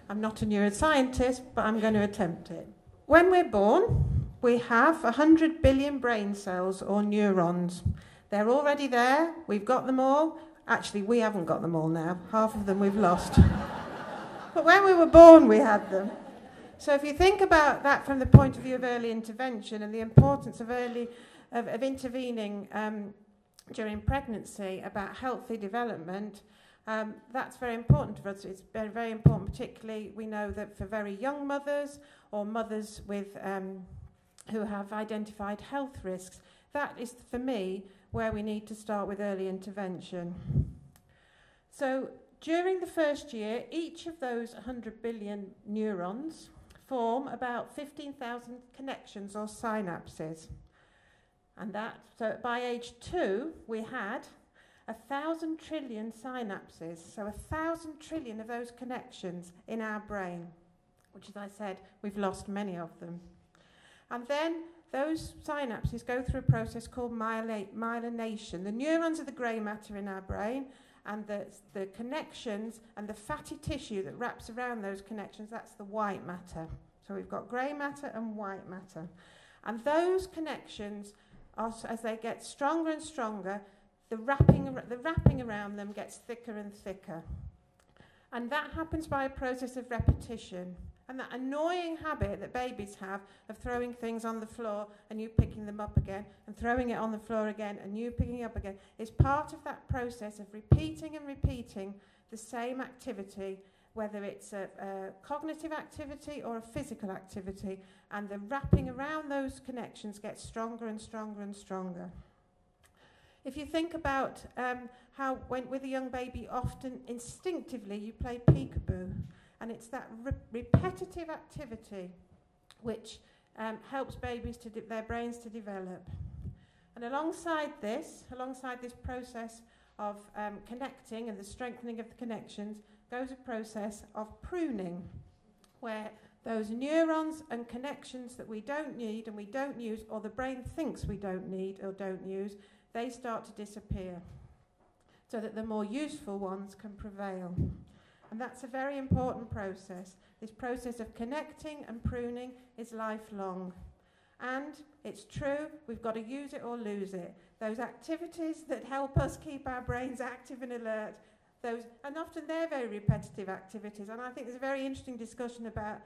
I'm not a neuroscientist, but I'm going to attempt it. When we're born, we have 100 billion brain cells, or neurons. They're already there. We've got them all. Actually, we haven't got them all now. Half of them we've lost. But when we were born, we had them. So if you think about that from the point of view of early intervention and the importance of intervening during pregnancy about healthy development, that's very important for us. It's very, very important, particularly we know that for very young mothers or mothers with who have identified health risks, that is, for me, where we need to start with early intervention. So during the first year, each of those 100 billion neurons form about 15,000 connections or synapses. And so by age 2, we had 1,000 trillion synapses, so 1,000 trillion of those connections in our brain, which, as I said, we've lost many of them. And then those synapses go through a process called myelination. The neurons are the grey matter in our brain, and the connections and the fatty tissue that wraps around those connections, that's the white matter. So we've got grey matter and white matter. And those connections, as they get stronger and stronger, the wrapping around them gets thicker and thicker. And that happens by a process of repetition. And that annoying habit that babies have of throwing things on the floor and you picking them up again, and throwing it on the floor again and you picking it up again, is part of that process of repeating and repeating the same activity, whether it's a cognitive activity or a physical activity, and the wrapping around those connections gets stronger and stronger and stronger. If you think about how with a young baby, often instinctively you play peekaboo, and it's that repetitive activity which helps babies their brains to develop. And alongside this process of connecting and the strengthening of the connections, goes a process of pruning, where those neurons and connections that we don't need and we don't use, or the brain thinks we don't need or don't use, they start to disappear, so that the more useful ones can prevail. And that's a very important process. This process of connecting and pruning is lifelong. And it's true, we've got to use it or lose it. Those activities that help us keep our brains active and alert, and often they're very repetitive activities. And I think there's a very interesting discussion about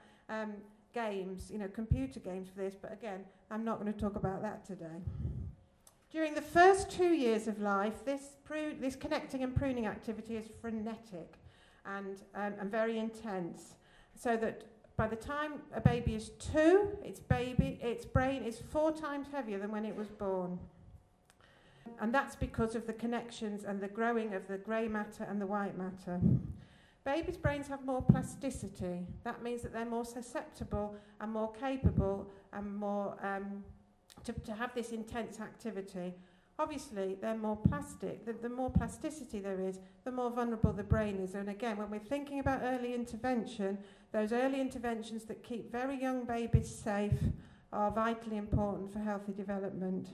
games, computer games for this, but again, I'm not going to talk about that today. During the first 2 years of life, this connecting and pruning activity is frenetic and very intense, so that by the time a baby is 2, its brain is 4 times heavier than when it was born. And that's because of the connections and the growing of the grey matter and the white matter. Babies' brains have more plasticity. That means that they're more susceptible and more capable and more to have this intense activity. Obviously, they're more plastic. The more plasticity there is, the more vulnerable the brain is. And again, when we're thinking about early intervention, those early interventions that keep very young babies safe are vitally important for healthy development.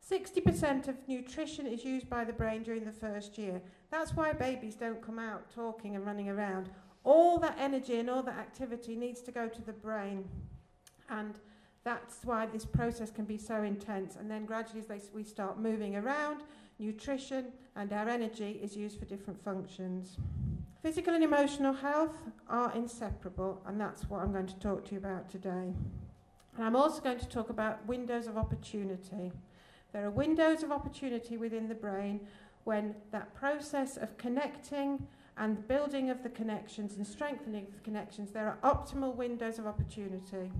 60% of nutrition is used by the brain during the first year. That's why babies don't come out talking and running around. All that energy and all that activity needs to go to the brain. And that's why this process can be so intense. And then gradually, as we start moving around, nutrition and our energy is used for different functions. Physical and emotional health are inseparable, and that's what I'm going to talk to you about today. And I'm also going to talk about windows of opportunity. There are windows of opportunity within the brain when that process of connecting and building of the connections and strengthening of the connections, there are optimal windows of opportunity.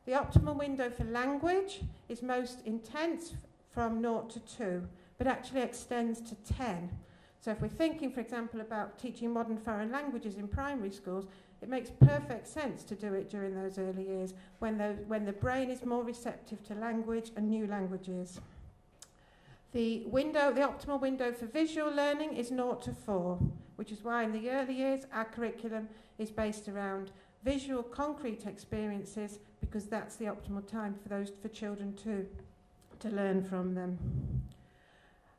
The optimal window for language is most intense from 0 to 2, but actually extends to 10. So if we're thinking, for example, about teaching modern foreign languages in primary schools, it makes perfect sense to do it during those early years when the brain is more receptive to language and new languages. The optimal window for visual learning is 0 to 4, which is why in the early years our curriculum is based around visual, concrete experiences, because that's the optimal time for children to learn from them.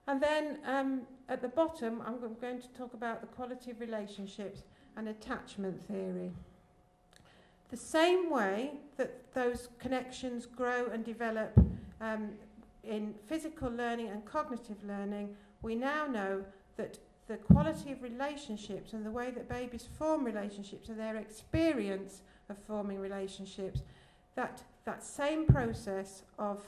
And then at the bottom, I'm going to talk about the quality of relationships and attachment theory. The same way that those connections grow and develop in physical learning and cognitive learning, we now know that the quality of relationships and the way that babies form relationships and their experience of forming relationships, that same process of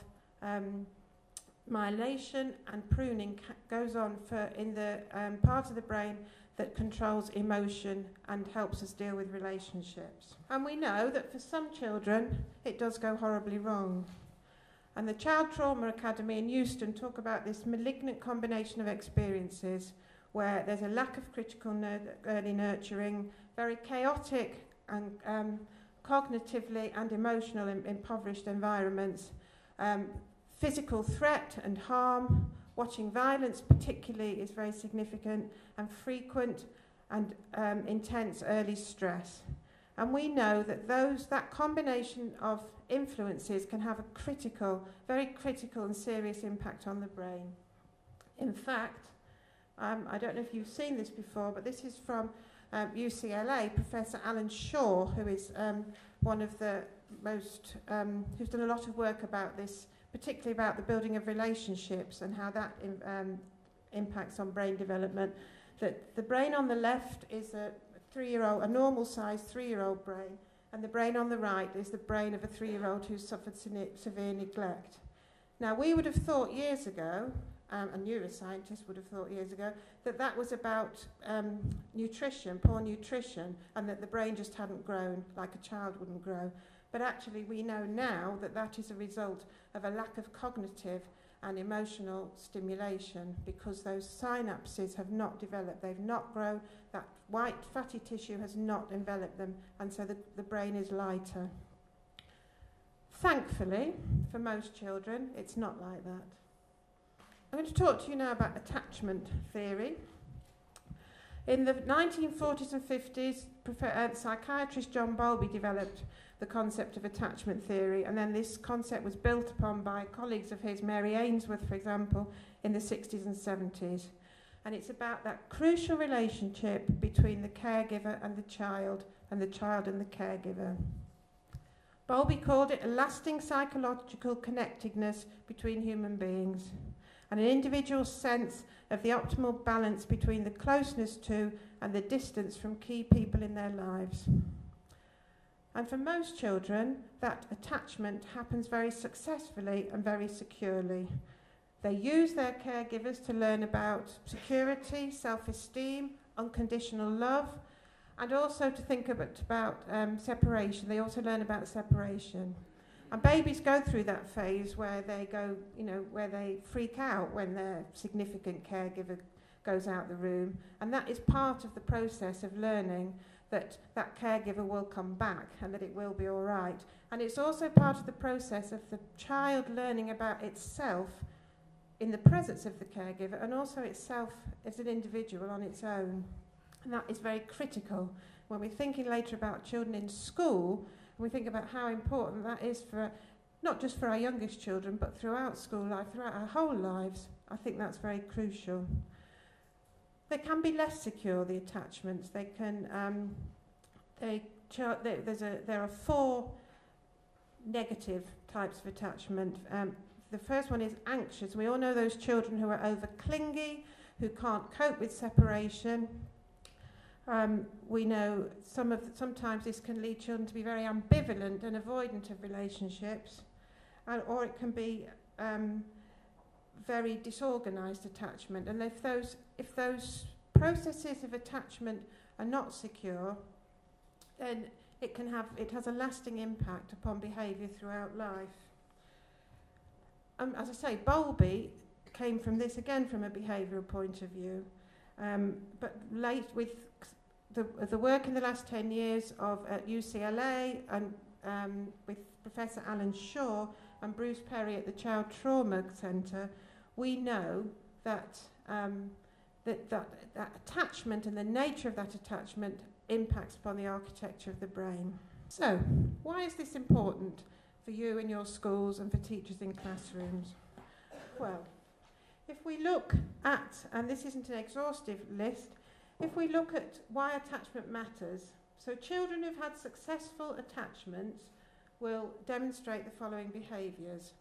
myelation and pruning goes on in the part of the brain that controls emotion and helps us deal with relationships. And we know that for some children, it does go horribly wrong. And the Child Trauma Academy in Euston talk about this malignant combination of experiences where there's a lack of critical early nurturing, very chaotic and cognitively and emotional impoverished environments, physical threat and harm, watching violence particularly is very significant, and frequent and intense early stress. And we know that that combination of influences can have a very critical and serious impact on the brain. In fact, I don't know if you've seen this before, but this is from UCLA, Professor Alan Shaw, who is one of the most, who's done a lot of work about this particularly about the building of relationships and how that impacts on brain development. That the brain on the left is a normal-sized 3-year-old brain, and the brain on the right is the brain of a 3-year-old who's suffered severe neglect. Now, we would have thought years ago, and neuroscientists would have thought years ago, that was about nutrition, poor nutrition, and that the brain just hadn't grown like a child wouldn't grow. But actually, we know now that that is a result of a lack of cognitive and emotional stimulation, because those synapses have not developed, they've not grown, that white fatty tissue has not enveloped them, and so the brain is lighter. Thankfully, for most children, it's not like that. I'm going to talk to you now about attachment theory. In the 1940s and 50s, psychiatrist John Bowlby developed the concept of attachment theory, and then this concept was built upon by colleagues of his, Mary Ainsworth, for example, in the 60s and 70s. And it's about that crucial relationship between the caregiver and the child and the caregiver. Bowlby called it a lasting psychological connectedness between human beings, and an individual's sense of the optimal balance between the closeness to and the distance from key people in their lives. And for most children, that attachment happens very successfully and very securely. They use their caregivers to learn about security, self-esteem, unconditional love, and also to think about separation. They also learn about separation. And babies go through that phase where they where they freak out when their significant caregiver goes out the room. And that is part of the process of learning that that caregiver will come back and that it will be all right. And it's also part of the process of the child learning about itself in the presence of the caregiver, and also itself as an individual on its own. And that is very critical when we're thinking later about children in school. We think about how important that is for, not just for our youngest children, but throughout school life, throughout our whole lives. I think that's very crucial. They can be less secure, the attachments. They can, there are 4 negative types of attachment. The first one is anxious. We all know those children who are over-clingy, who can't cope with separation. We know sometimes this can lead children to be very ambivalent and avoidant of relationships, or it can be very disorganised attachment. And if those processes of attachment are not secure, then it has a lasting impact upon behaviour throughout life. As I say, Bowlby came from this again from a behavioural point of view, but late with the work in the last 10 years at UCLA and with Professor Alan Shaw and Bruce Perry at the Child Trauma Centre, we know that that attachment and the nature of that attachment impacts upon the architecture of the brain. So, why is this important for you in your schools and for teachers in classrooms? Well, if we look at, and this isn't an exhaustive list, if we look at why attachment matters, so children who've had successful attachments will demonstrate the following behaviours.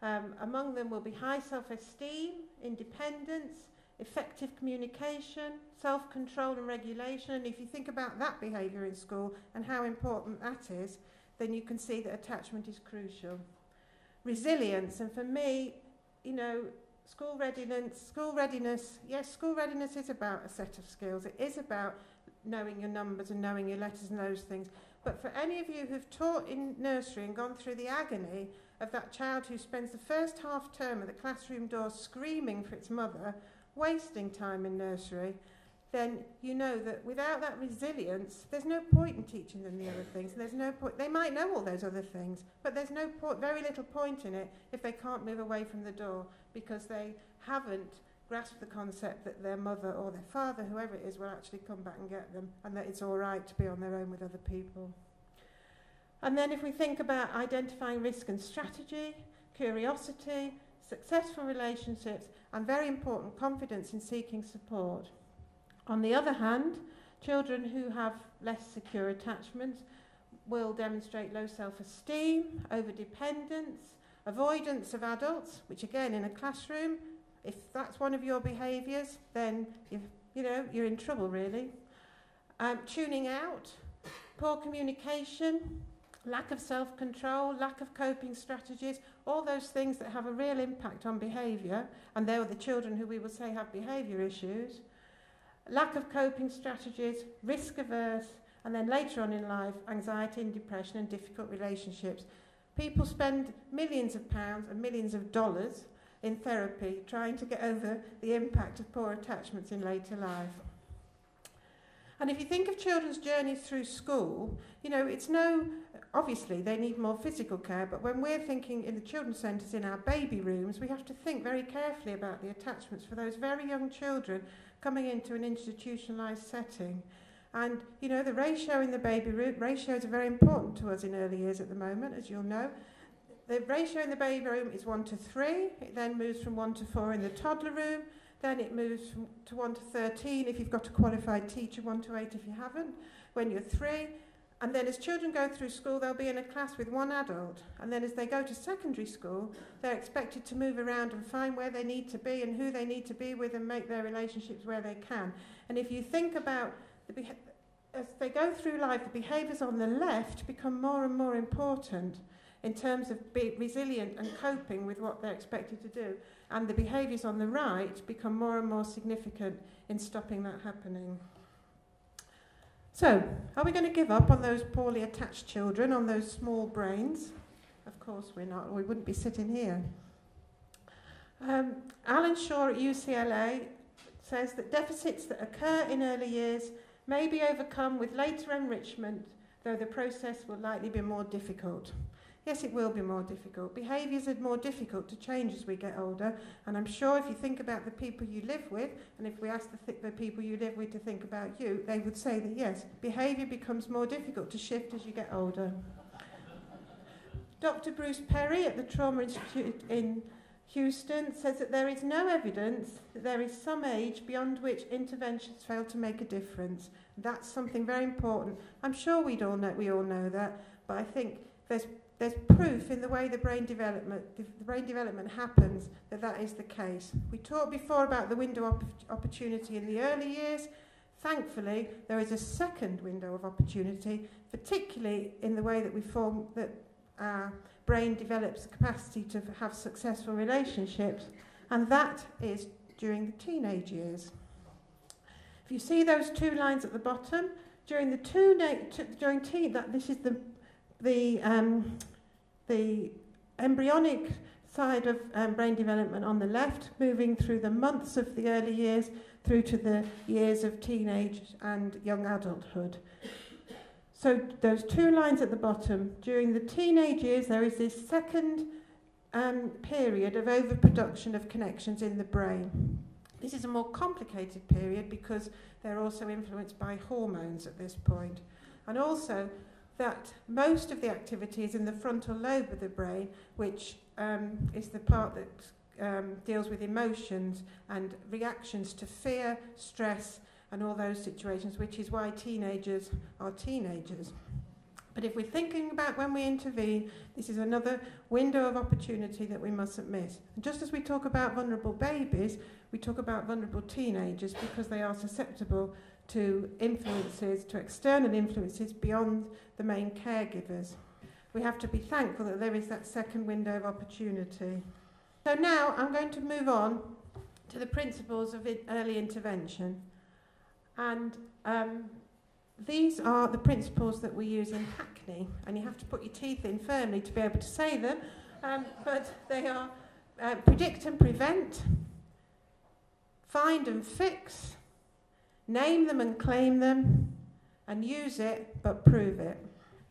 Among them will be high self-esteem, independence, effective communication, self-control and regulation. And if you think about that behaviour in school and how important that is, then you can see that attachment is crucial. Resilience, and for me, school readiness, yes, school readiness is about a set of skills. It is about knowing your numbers and knowing your letters and those things. But for any of you who've taught in nursery and gone through the agony of that child who spends the first half term at the classroom door screaming for its mother, wasting time in nursery, then you know that without that resilience, there's no point in teaching them the other things. There's no point. They might know all those other things, but there's no point, very little point in it if they can't move away from the door because they haven't grasped the concept that their mother or their father, whoever it is, will actually come back and get them, and that it's all right to be on their own with other people. And then if we think about identifying risk and strategy, curiosity, successful relationships, and very important, confidence in seeking support. On the other hand, children who have less secure attachments will demonstrate low self-esteem, overdependence, Avoidance of adults, which again in a classroom, if that's one of your behaviours, then you're in trouble really. Tuning out, poor communication, lack of self-control, lack of coping strategies, all those things that have a real impact on behaviour, and they're the children who we will say have behaviour issues. Lack of coping strategies, risk averse, and then later on in life, anxiety and depression and difficult relationships. People spend millions of pounds and millions of dollars in therapy trying to get over the impact of poor attachments in later life. And if you think of children's journeys through school, obviously they need more physical care, but when we're thinking in the children's centres in our baby rooms, we have to think very carefully about the attachments for those very young children coming into an institutionalised setting. And, the ratio in the baby room, ratios are very important to us in early years at the moment, as you'll know. The ratio in the baby room is 1 to 3, it then moves from 1 to 4 in the toddler room, then it moves to 1 to 13 if you've got a qualified teacher, 1 to 8 if you haven't, when you're 3. And then as children go through school, they'll be in a class with one adult. And then as they go to secondary school, they're expected to move around and find where they need to be and who they need to be with and make their relationships where they can. And if you think about as they go through life, the behaviours on the left become more and more important in terms of being resilient and coping with what they're expected to do. And the behaviours on the right become more and more significant in stopping that happening. So, are we going to give up on those poorly attached children, on those small brains? Of course we're not, or we wouldn't be sitting here. Alan Shaw at UCLA says that deficits that occur in early years may be overcome with later enrichment, though the process will likely be more difficult. Yes, it will be more difficult. Behaviours are more difficult to change as we get older, and I'm sure if you think about the people you live with, and if we ask the people you live with to think about you, they would say that yes, behaviour becomes more difficult to shift as you get older. Dr. Bruce Perry at the Trauma Institute in Houston says that there is no evidence that there is some age beyond which interventions fail to make a difference. That's something very important. I'm sure we all know that, but I think there's proof in the way the brain development happens that is the case. We talked before about the window of opportunity in the early years. Thankfully, there is a second window of opportunity, particularly in the way that our brain develops the capacity to have successful relationships, and that is during the teenage years. If you see those two lines at the bottom, this is the embryonic side of brain development on the left, moving through the months of the early years through to the years of teenage and young adulthood. So those two lines at the bottom, during the teenage years there is this second period of overproduction of connections in the brain. This is a more complicated period because they're also influenced by hormones at this point. And also that most of the activity is in the frontal lobe of the brain, which is the part that deals with emotions and reactions to fear, stress, and all those situations, which is why teenagers are teenagers. But if we're thinking about when we intervene, this is another window of opportunity that we mustn't miss. And just as we talk about vulnerable babies, we talk about vulnerable teenagers because they are susceptible to influences, to external influences beyond the main caregivers. We have to be thankful that there is that second window of opportunity. So now I'm going to move on to the principles of early intervention. And these are the principles that we use in Hackney, and you have to put your teeth in firmly to be able to say them, but they are predict and prevent, find and fix, name them and claim them, and use it but prove it.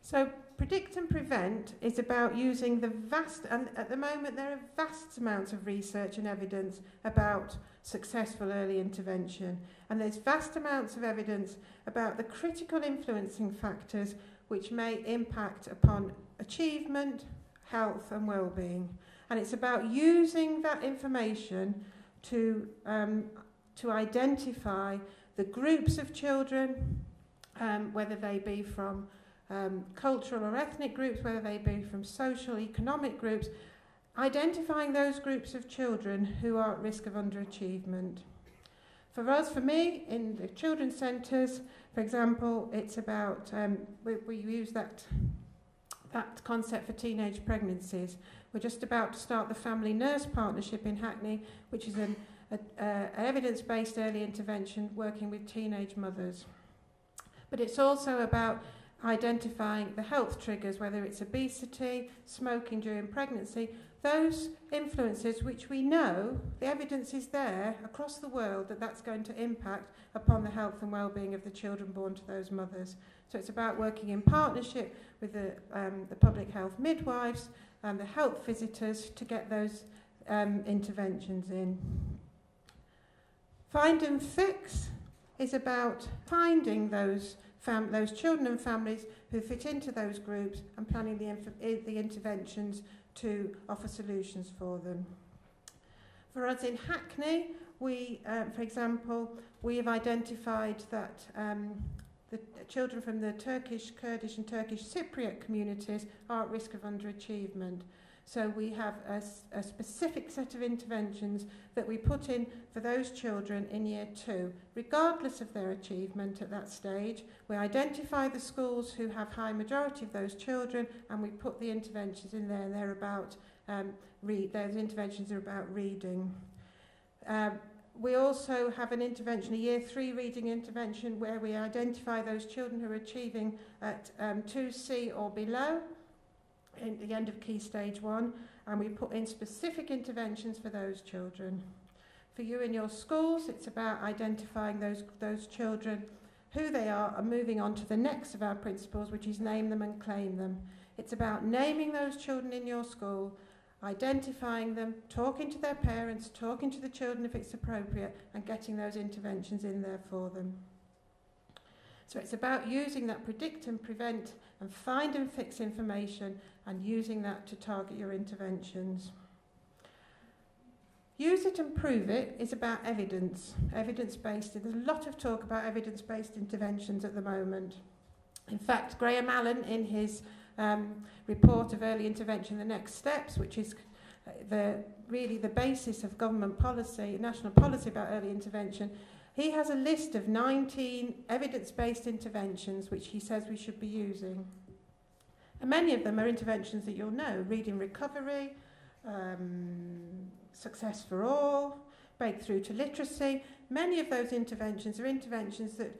So predict and prevent is about using the vast, and at the moment there are vast amounts of research and evidence about successful early intervention, and there's vast amounts of evidence about the critical influencing factors which may impact upon achievement, health and well-being. And it's about using that information to identify the groups of children, whether they be from cultural or ethnic groups, whether they be from social, economic groups, Identifying those groups of children who are at risk of underachievement. For us, for me, in the children's centres, for example, it's about, we use that concept for teenage pregnancies. We're just about to start the Family Nurse Partnership in Hackney, which is an evidence-based early intervention working with teenage mothers. But it's also about identifying the health triggers, whether it's obesity, smoking during pregnancy, those influences which we know, the evidence is there across the world that that's going to impact upon the health and well-being of the children born to those mothers. So it's about working in partnership with the public health midwives and the health visitors to get those interventions in. Find and fix is about finding those children and families who fit into those groups and planning the interventions to offer solutions for them. For us in Hackney, we, for example, we have identified that the children from the Turkish, Kurdish and Turkish Cypriot communities are at risk of underachievement. So we have a specific set of interventions that we put in for those children in year 2, regardless of their achievement at that stage. We identify the schools who have high majority of those children and we put the interventions in there, and they're about those interventions are about reading. We also have an intervention, a year 3 reading intervention, where we identify those children who are achieving at 2C or below in the end of Key Stage 1, and we put in specific interventions for those children. For you in your schools, it's about identifying those children, who they are, and moving on to the next of our principles, which is name them and claim them. It's about naming those children in your school, identifying them, talking to their parents, talking to the children if it's appropriate, and getting those interventions in there for them. So it's about using that predict and prevent and find and fix information and using that to target your interventions. Use it and prove it is about evidence, evidence-based. There's a lot of talk about evidence-based interventions at the moment. In fact, Graham Allen, in his report of early intervention, the next steps, which is really the basis of government policy, national policy about early intervention, he has a list of 19 evidence-based interventions which he says we should be using. And many of them are interventions that you'll know: reading recovery, success for all, breakthrough to literacy. Many of those interventions are interventions that,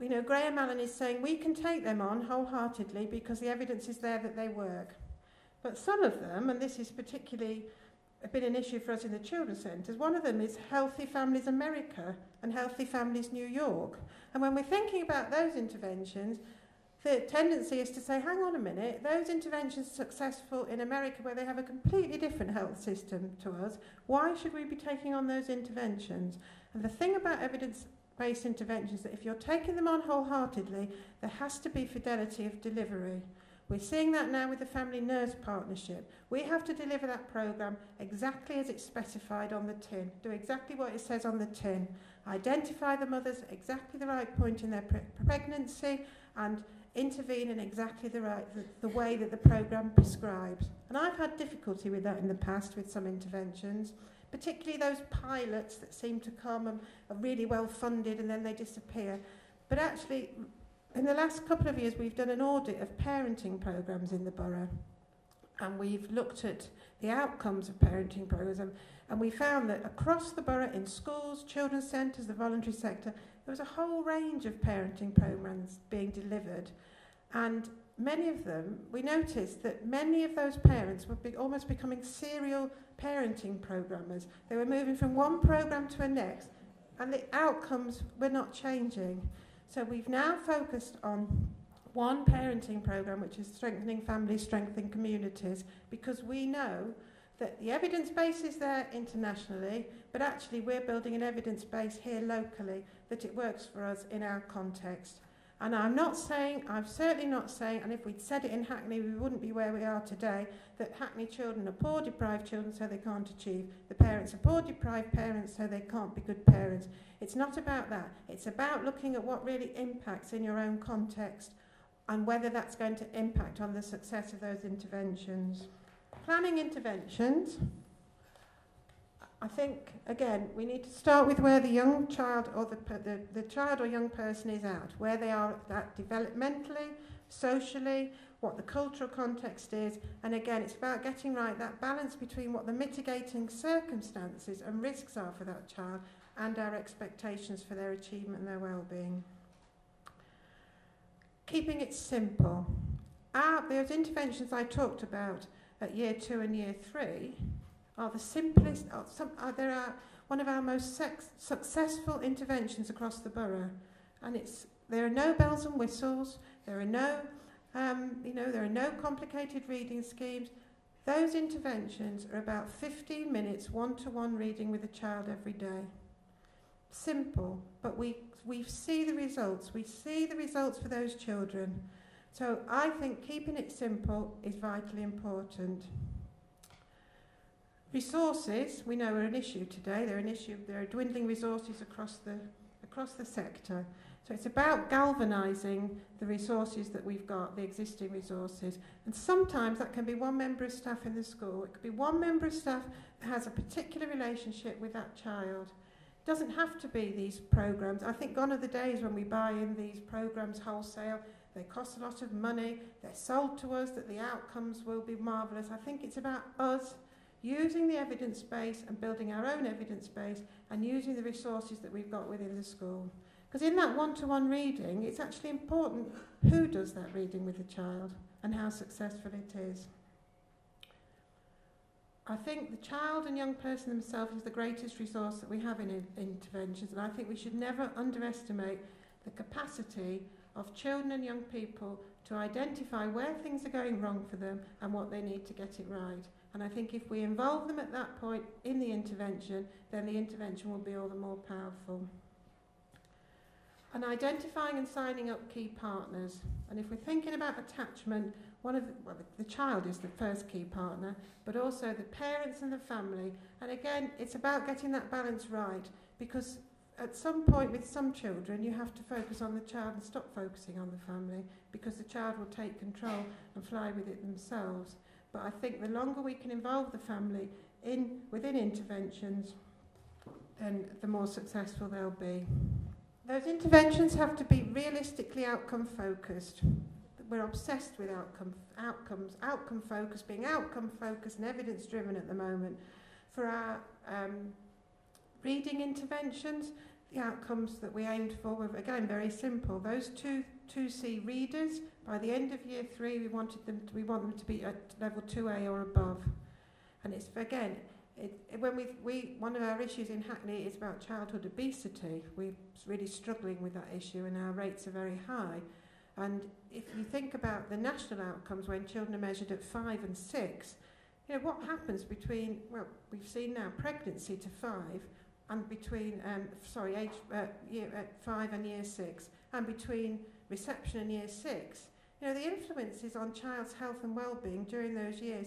you know, Graham Allen is saying we can take them on wholeheartedly because the evidence is there that they work. But some of them, and this is particularly been an issue for us in the children's centres, one of them is Healthy Families America and Healthy Families New York. And when we're thinking about those interventions, the tendency is to say, hang on a minute, those interventions are successful in America where they have a completely different health system to us. Why should we be taking on those interventions? And the thing about evidence-based interventions is that if you're taking them on wholeheartedly, there has to be fidelity of delivery. We're seeing that now with the Family Nurse Partnership. We have to deliver that programme exactly as it's specified on the tin, do exactly what it says on the tin, identify the mothers at exactly the right point in their pregnancy, and intervene in exactly the way that the programme prescribes. And I've had difficulty with that in the past with some interventions, particularly those pilots that seem to come and are really well funded and then they disappear. But actually, in the last couple of years, we've done an audit of parenting programmes in the borough, and we've looked at the outcomes of parenting programmes, and we found that across the borough, in schools, children's centres, the voluntary sector, there was a whole range of parenting programmes being delivered, and many of them, we noticed that many of those parents were almost becoming serial parenting programmers. They were moving from one programme to the next, and the outcomes were not changing. So we've now focused on one parenting programme, which is strengthening families, strengthening communities, because we know that the evidence base is there internationally, but actually we're building an evidence base here locally that it works for us in our context. And I'm certainly not saying, and if we'd said it in Hackney, we wouldn't be where we are today, that Hackney children are poor deprived children so they can't achieve. The parents are poor deprived parents so they can't be good parents. It's not about that. It's about looking at what really impacts in your own context and whether that's going to impact on the success of those interventions. Planning interventions. I think, again, we need to start with where the young child or the child or young person is at, where they are at developmentally, socially, what the cultural context is, and again, it's about getting right that balance between what the mitigating circumstances and risks are for that child and our expectations for their achievement and their well-being. Keeping it simple. Those interventions I talked about at Year 2 and Year 3 are the simplest, they are one of our most successful interventions across the borough. And there are no bells and whistles, there are no, there are no complicated reading schemes. Those interventions are about 15 minutes one-to-one reading with a child every day. Simple, but we see the results. We see the results for those children. So I think keeping it simple is vitally important. Resources, we know, are an issue today. They're an issue. There are dwindling resources across the sector. So it's about galvanising the resources that we've got, the existing resources. And sometimes that can be one member of staff in the school. It could be one member of staff that has a particular relationship with that child. It doesn't have to be these programmes. I think gone are the days when we buy in these programmes wholesale. They cost a lot of money. They're sold to us that the outcomes will be marvellous. I think it's about us using the evidence base and building our own evidence base and using the resources that we've got within the school. Because in that one-to-one reading, it's actually important who does that reading with the child and how successful it is. I think the child and young person themselves is the greatest resource that we have in interventions, and I think we should never underestimate the capacity of children and young people to identify where things are going wrong for them and what they need to get it right. And I think if we involve them at that point in the intervention, then the intervention will be all the more powerful. And identifying and signing up key partners. And if we're thinking about attachment, the child is the first key partner, but also the parents and the family. And again, it's about getting that balance right, because at some point with some children, you have to focus on the child and stop focusing on the family, because the child will take control and fly with it themselves. But I think the longer we can involve the family within interventions, then the more successful they'll be. Those interventions have to be realistically outcome-focused. We're obsessed with outcomes, outcome-focused, being outcome-focused and evidence-driven at the moment. For our reading interventions, the outcomes that we aimed for were, again, very simple. Those 2C readers, by the end of Year 3, we want them to be at level 2A or above. And it's, again, one of our issues in Hackney is about childhood obesity. We're really struggling with that issue, and our rates are very high. And if you think about the national outcomes when children are measured at 5 and 6, what happens between, we've seen now pregnancy to 5, and between, year 5 and Year 6, and between reception and Year 6. The influences on child's health and well-being during those years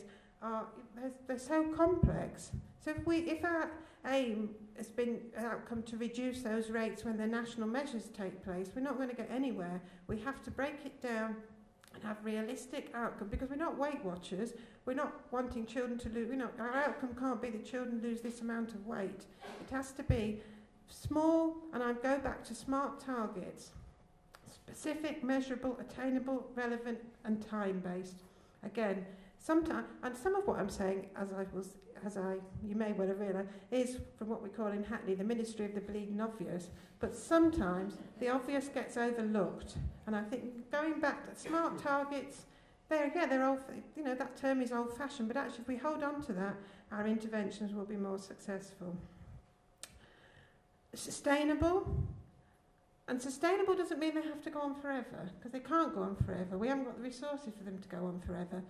they're so complex. So if our aim has been an outcome to reduce those rates when the national measures take place, we're not going to get anywhere. We have to break it down and have realistic outcome, because we're not Weight Watchers. We're not wanting children to lose. Our outcome can't be that children lose this amount of weight. It has to be small, and I go back to SMART targets: specific, measurable, attainable, relevant, and time-based. Again, sometimes, and some of what I'm saying, you may well have realised, is from what we call in Hackney the Ministry of the Bleeding Obvious. But sometimes the obvious gets overlooked, and I think going back to SMART targets, they're old. That term is old-fashioned, but actually, if we hold on to that, our interventions will be more successful. Sustainable. And sustainable doesn't mean they have to go on forever, because they can't go on forever. We haven't got the resources for them to go on forever.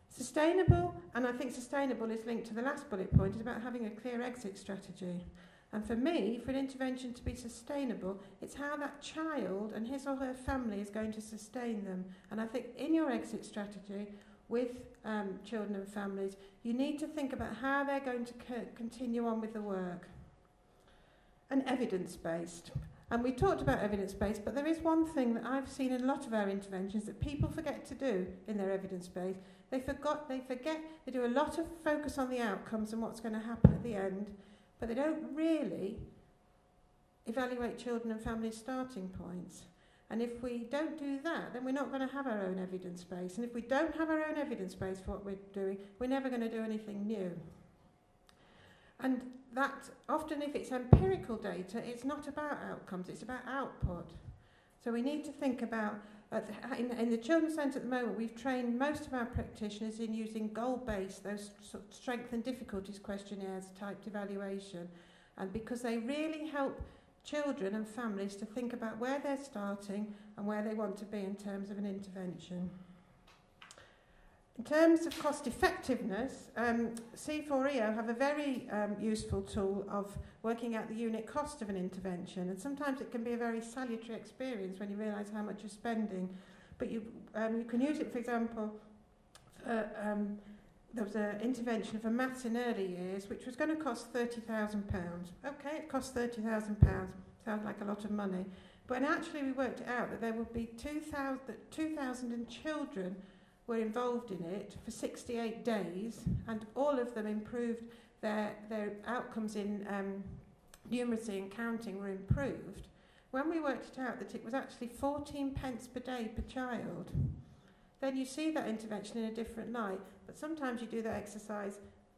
Sustainable, and I think sustainable is linked to the last bullet point, is about having a clear exit strategy. And for me, for an intervention to be sustainable, it's how that child and his or her family is going to sustain them. And I think in your exit strategy with children and families, you need to think about how they're going to continue on with the work. And evidence-based. And we talked about evidence-based, but there is one thing that I've seen in a lot of our interventions that people forget to do in their evidence-based. They do a lot of focus on the outcomes and what's going to happen at the end, but they don't really evaluate children and families' starting points. And if we don't do that, then we're not going to have our own evidence base. And if we don't have our own evidence base for what we're doing, we're never going to do anything new. And that, often if it's empirical data, it's not about outcomes, it's about output. So we need to think about, in the Children's Centre at the moment, we've trained most of our practitioners in using goal-based, those sort of strength and difficulties questionnaires typed evaluation. And because they really help children and families to think about where they're starting and where they want to be in terms of an intervention. In terms of cost effectiveness, C4EO have a very useful tool of working out the unit cost of an intervention, and sometimes it can be a very salutary experience when you realise how much you're spending. But you can use it, for example, there was an intervention for maths in early years which was going to cost £30,000. Okay, it cost £30,000. Sounds like a lot of money. But actually we worked it out that there would be 2,000 children were involved in it for 68 days, and all of them improved their outcomes in numeracy and counting were improved. When we worked it out that it was actually 14 pence per day per child, then you see that intervention in a different light. But sometimes you do that exercise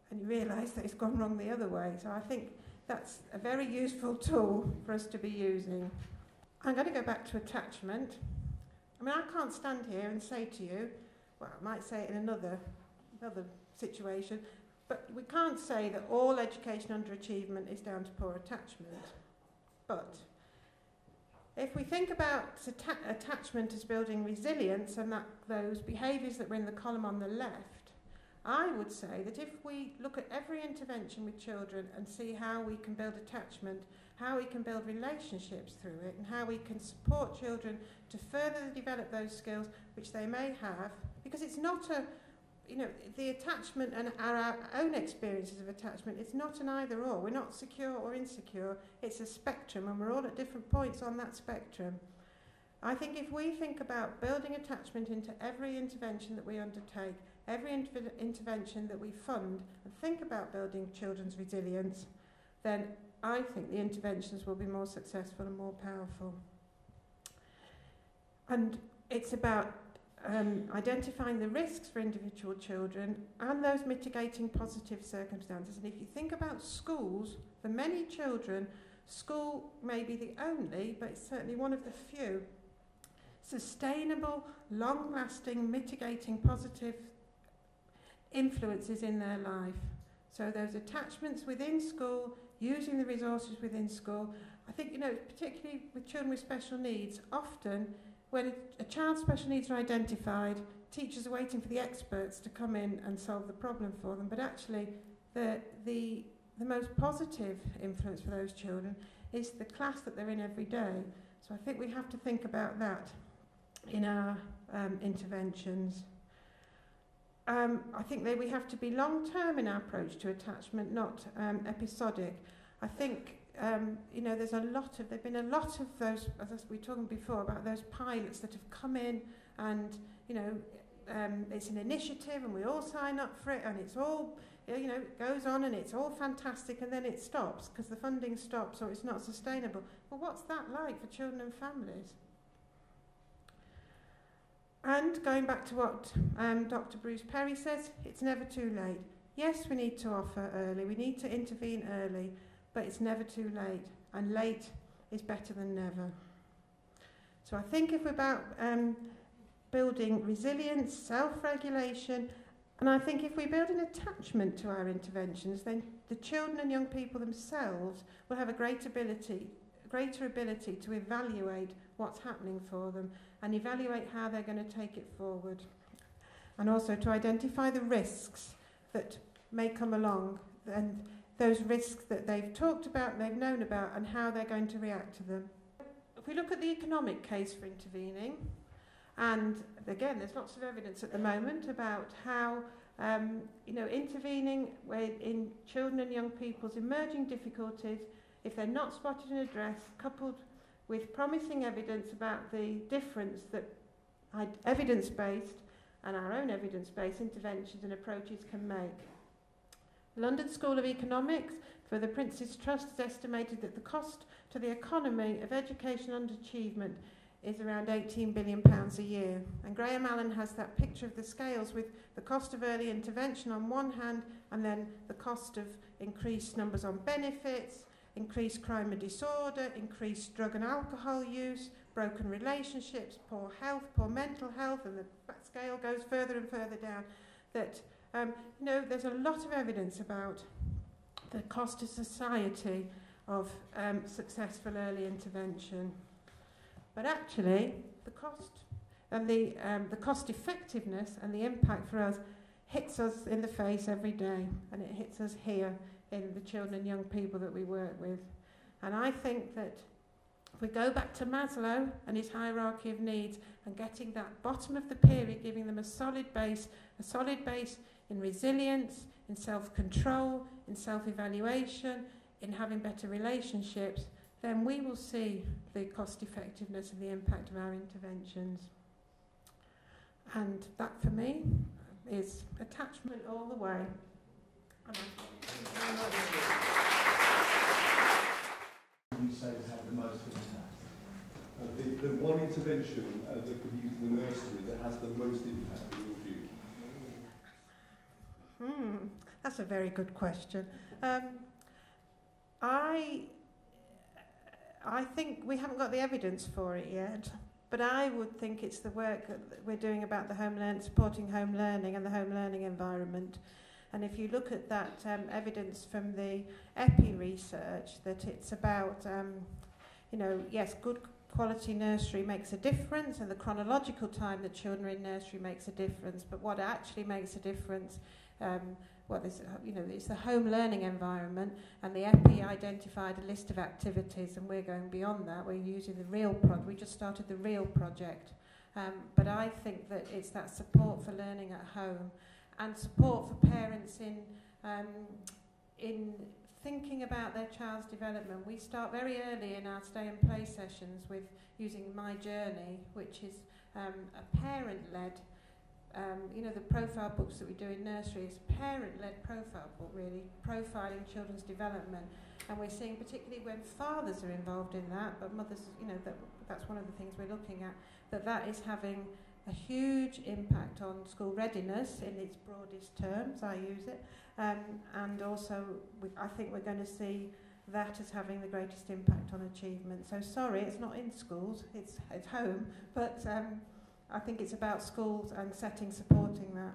and you realise that it's gone wrong the other way. So I think that's a very useful tool for us to be using. I'm going to go back to attachment. I mean, I can't stand here and say to you, well, I might say it in another situation, but we can't say that all education underachievement is down to poor attachment. But if we think about attachment as building resilience and that those behaviours that were in the column on the left, I would say that if we look at every intervention with children and see how we can build attachment, how we can build relationships through it, and how we can support children to further develop those skills which they may have, because it's not the attachment and our own experiences of attachment, it's not an either or. We're not secure or insecure. It's a spectrum, and we're all at different points on that spectrum. I think if we think about building attachment into every intervention that we undertake, every intervention that we fund, and think about building children's resilience, then I think the interventions will be more successful and more powerful. And it's about identifying the risks for individual children and those mitigating positive circumstances. And if you think about schools, for many children, school may be the only, but it's certainly one of the few, sustainable, long-lasting, mitigating positive influences in their life. So those attachments within school, using the resources within school. I think, particularly with children with special needs, often when a child's special needs are identified, teachers are waiting for the experts to come in and solve the problem for them. But actually, the most positive influence for those children is the class that they're in every day. So I think we have to think about that in our interventions. I think that we have to be long-term in our approach to attachment, not episodic. I think there've been a lot of those, as we were talking before, about those pilots that have come in and, it's an initiative and we all sign up for it and it's all, it goes on and it's all fantastic and then it stops because the funding stops or it's not sustainable. Well, what's that like for children and families? And going back to what Dr. Bruce Perry says, it's never too late. Yes, we need to offer early, we need to intervene early, but it's never too late, and late is better than never. So I think if we're about building resilience, self-regulation, and I think if we build an attachment to our interventions, then the children and young people themselves will have a greater ability to evaluate what's happening for them and evaluate how they're going to take it forward. And also to identify the risks that may come along and those risks that they've talked about, they've known about, and how they're going to react to them. If we look at the economic case for intervening, and again, there's lots of evidence at the moment about how intervening in children and young people's emerging difficulties, if they're not spotted and addressed, coupled with promising evidence about the difference that evidence-based and our own evidence-based interventions and approaches can make. London School of Economics for the Prince's Trust has estimated that the cost to the economy of education underachievement is around £18 billion a year. And Graham Allen has that picture of the scales with the cost of early intervention on one hand and then the cost of increased numbers on benefits, increased crime and disorder, increased drug and alcohol use, broken relationships, poor health, poor mental health, and the scale goes further and further down. That, there's a lot of evidence about the cost to society of successful early intervention. But actually, the cost and the cost effectiveness and the impact for us hits us in the face every day, and it hits us here in the children and young people that we work with. And I think that if we go back to Maslow and his hierarchy of needs and getting that bottom of the pyramid, giving them a solid base in resilience, in self-control, in self-evaluation, in having better relationships, then we will see the cost effectiveness and the impact of our interventions. And that for me is attachment all the way. You say to have the most impact? The one intervention that could be used in the nursery that has the most impact in your view? That's a very good question. I think we haven't got the evidence for it yet, but I would think it's the work that we're doing about supporting home learning and the home learning environment. And if you look at that evidence from the EPI research, that it's about, yes, good quality nursery makes a difference, and the chronological time that children are in nursery makes a difference. But what actually makes a difference, it's the home learning environment. And the EPI identified a list of activities, and we're going beyond that. We're using the REAL project. We just started the REAL project. But I think that it's that support for learning at home, and support for parents in thinking about their child's development. We start very early in our stay and play sessions with using My Journey, which is a parent-led, the profile books that we do in nursery is a parent-led profile book, really, profiling children's development. And we're seeing, particularly when fathers are involved in that, but mothers, that's one of the things we're looking at, that is having a huge impact on school readiness in its broadest terms, I use it, and also I think we're going to see that as having the greatest impact on achievement. So sorry, it's not in schools, it's home, but I think it's about schools and settings supporting that.